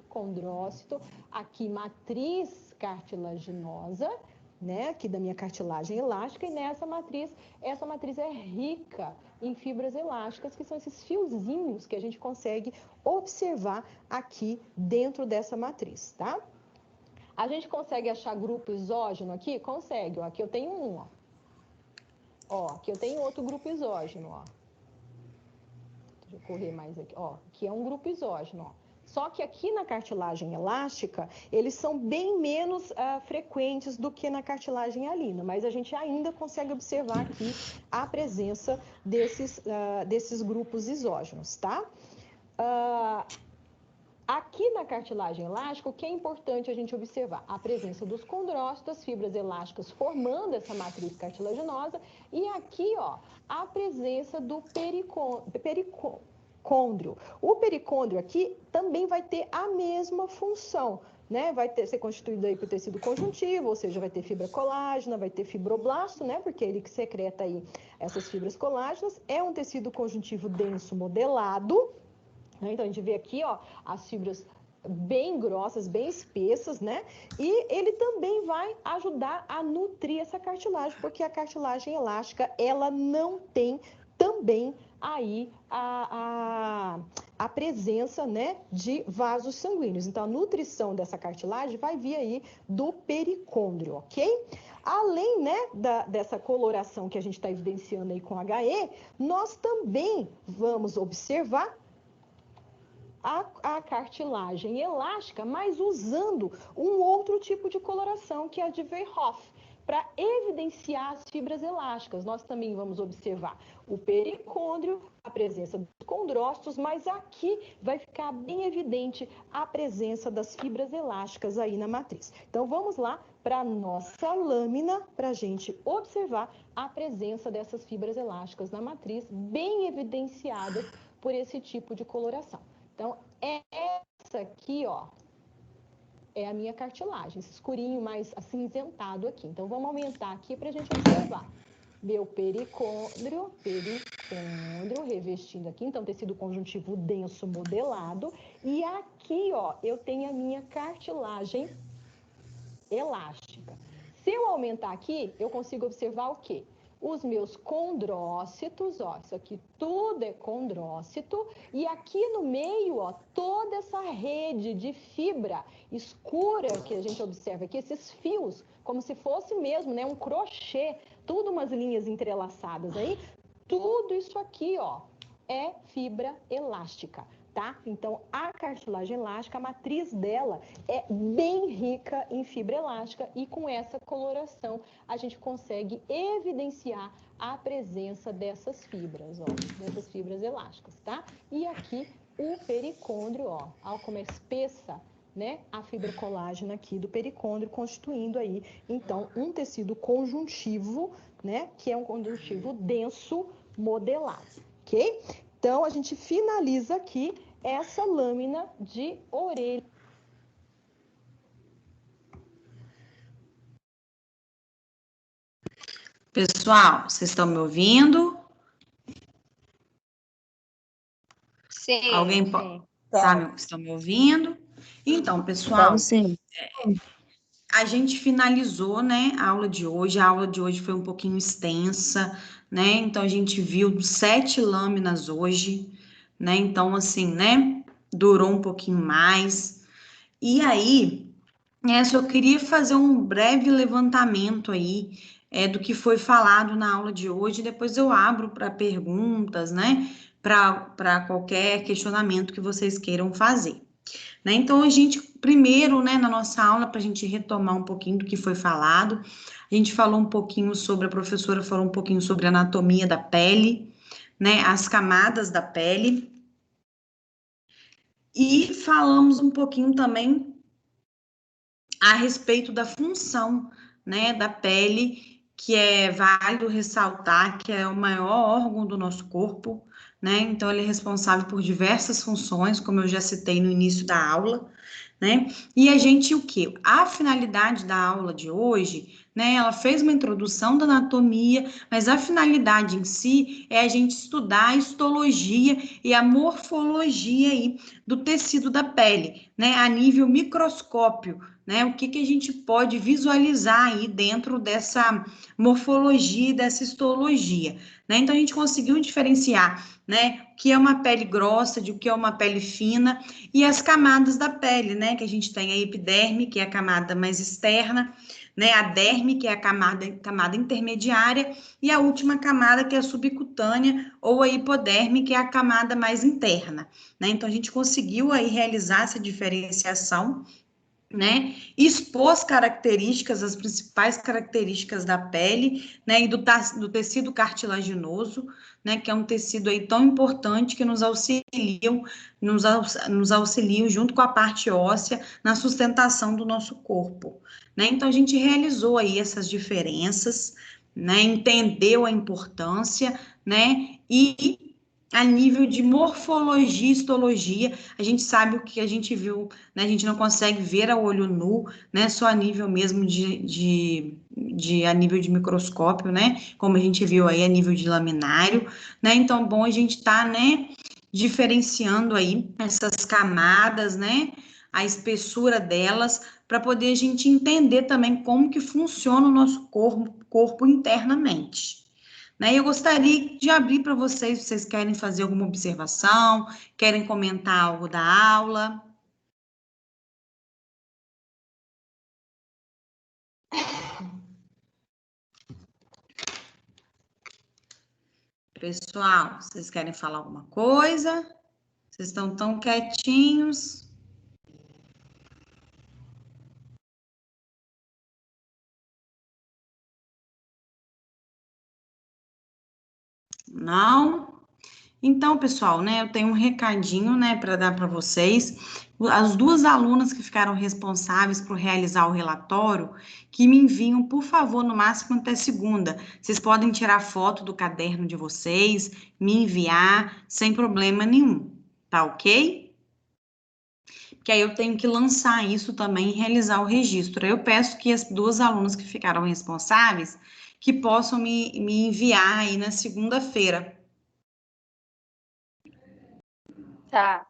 aqui matriz cartilaginosa, né, aqui da minha cartilagem elástica, e nessa matriz, essa matriz é rica em fibras elásticas, que são esses fiozinhos que a gente consegue observar aqui dentro dessa matriz, tá? A gente consegue achar grupo exógeno aqui? Consegue, ó, aqui eu tenho um, ó. Ó, aqui eu tenho outro grupo exógeno, ó. Deixa eu correr mais aqui, ó. Aqui é um grupo exógeno, ó. Só que aqui na cartilagem elástica, eles são bem menos frequentes do que na cartilagem hialina, mas a gente ainda consegue observar aqui a presença desses grupos exógenos, tá? Aqui na cartilagem elástica, o que é importante a gente observar? A presença dos condrócitos, das fibras elásticas formando essa matriz cartilaginosa, e aqui, ó, a presença do pericôndrio. O pericôndrio aqui também vai ter a mesma função, né? Vai ser constituído aí por tecido conjuntivo, ou seja, vai ter fibra colágena, vai ter fibroblasto, né? Porque é ele que secreta aí essas fibras colágenas. É um tecido conjuntivo denso modelado. Então, a gente vê aqui, ó, as fibras bem grossas, bem espessas, né? E ele também vai ajudar a nutrir essa cartilagem, porque a cartilagem elástica, ela não tem também aí a presença, né, de vasos sanguíneos. Então, a nutrição dessa cartilagem vai vir aí do pericôndrio, ok? Além, né, dessa coloração que a gente está evidenciando aí com HE, nós também vamos observar a cartilagem elástica, mas usando um outro tipo de coloração, que é a de Verhoef, para evidenciar as fibras elásticas. Nós também vamos observar o pericôndrio, a presença dos condrócitos, mas aqui vai ficar bem evidente a presença das fibras elásticas aí na matriz. Então, vamos lá para a nossa lâmina, para a gente observar a presença dessas fibras elásticas na matriz, bem evidenciadas por esse tipo de coloração. Então, essa aqui, ó, é a minha cartilagem, esse escurinho mais acinzentado aqui. Então, vamos aumentar aqui para a gente observar. Meu pericôndrio revestindo aqui, então, tecido conjuntivo denso modelado. E aqui, ó, eu tenho a minha cartilagem elástica. Se eu aumentar aqui, eu consigo observar o quê? Os meus condrócitos, ó, isso aqui tudo é condrócito, e aqui no meio, ó, toda essa rede de fibra escura que a gente observa aqui, esses fios, como se fosse mesmo, né, um crochê, tudo umas linhas entrelaçadas aí, tudo isso aqui, ó, é fibra elástica. Tá? Então, a cartilagem elástica, a matriz dela é bem rica em fibra elástica e com essa coloração a gente consegue evidenciar a presença dessas fibras, ó, dessas fibras elásticas, tá? E aqui o pericôndrio, ó, olha como é espessa, né, a fibra colágena aqui do pericôndrio, constituindo aí, então, um tecido conjuntivo, né, que é um conjuntivo denso modelado, ok? Então, a gente finaliza aqui essa lâmina de orelha. Pessoal, vocês estão me ouvindo? Sim. Alguém pode... estão me ouvindo? Então, pessoal, a gente finalizou, né, a aula de hoje. A aula de hoje foi um pouquinho extensa, né? Então, a gente viu 7 lâminas hoje, né? Então, assim, né, durou um pouquinho mais. E aí, só queria fazer um breve levantamento aí do que foi falado na aula de hoje. Depois eu abro para perguntas, né? Para qualquer questionamento que vocês queiram fazer. Né? Então, a gente, primeiro, né, na nossa aula, para a gente retomar um pouquinho do que foi falado, a gente falou um pouquinho sobre, a professora falou um pouquinho sobre a anatomia da pele, né, as camadas da pele, e falamos um pouquinho também a respeito da função, né, da pele, que é válido ressaltar que é o maior órgão do nosso corpo, né, então ele é responsável por diversas funções, como eu já citei no início da aula, né? E a gente, o quê? A finalidade da aula de hoje, né? Ela fez uma introdução da anatomia, mas a finalidade em si é a gente estudar a histologia e a morfologia aí do tecido da pele, né? A nível microscópio, né? O que que a gente pode visualizar aí dentro dessa morfologia e dessa histologia, né? Então a gente conseguiu diferenciar, né? O que é uma pele grossa de o que é uma pele fina e as camadas da pele, né? Que a gente tem a epiderme, que é a camada mais externa, né? A derme, que é a camada intermediária, e a última camada, que é a subcutânea, ou a hipoderme, que é a camada mais interna, né? Então, a gente conseguiu aí realizar essa diferenciação, né? Expôs características, as principais características da pele, né? E do tecido cartilaginoso, né? Que é um tecido aí tão importante que nos auxiliam junto com a parte óssea na sustentação do nosso corpo, né? Então a gente realizou aí essas diferenças, né? Entendeu a importância, né? E a nível de morfologia e histologia, a gente sabe o que a gente viu, né? A gente não consegue ver a olho nu, né? Só a nível mesmo a nível de microscópio, né? Como a gente viu aí a nível de laminário, né? Então, bom a gente tá, né? Diferenciando aí essas camadas, né? A espessura delas, para poder a gente entender também como que funciona o nosso corpo internamente. Né? Eu gostaria de abrir para vocês, se vocês querem fazer alguma observação, querem comentar algo da aula. Pessoal, vocês querem falar alguma coisa? Vocês estão tão quietinhos. Não? Então, pessoal, né, eu tenho um recadinho, né, para dar para vocês. As duas alunas que ficaram responsáveis por realizar o relatório, que me enviam, por favor, no máximo até segunda. Vocês podem tirar foto do caderno de vocês, me enviar, sem problema nenhum, tá ok? Que aí eu tenho que lançar isso também e realizar o registro. Eu peço que as duas alunas que ficaram responsáveis, que possam me enviar aí na segunda-feira. Tá.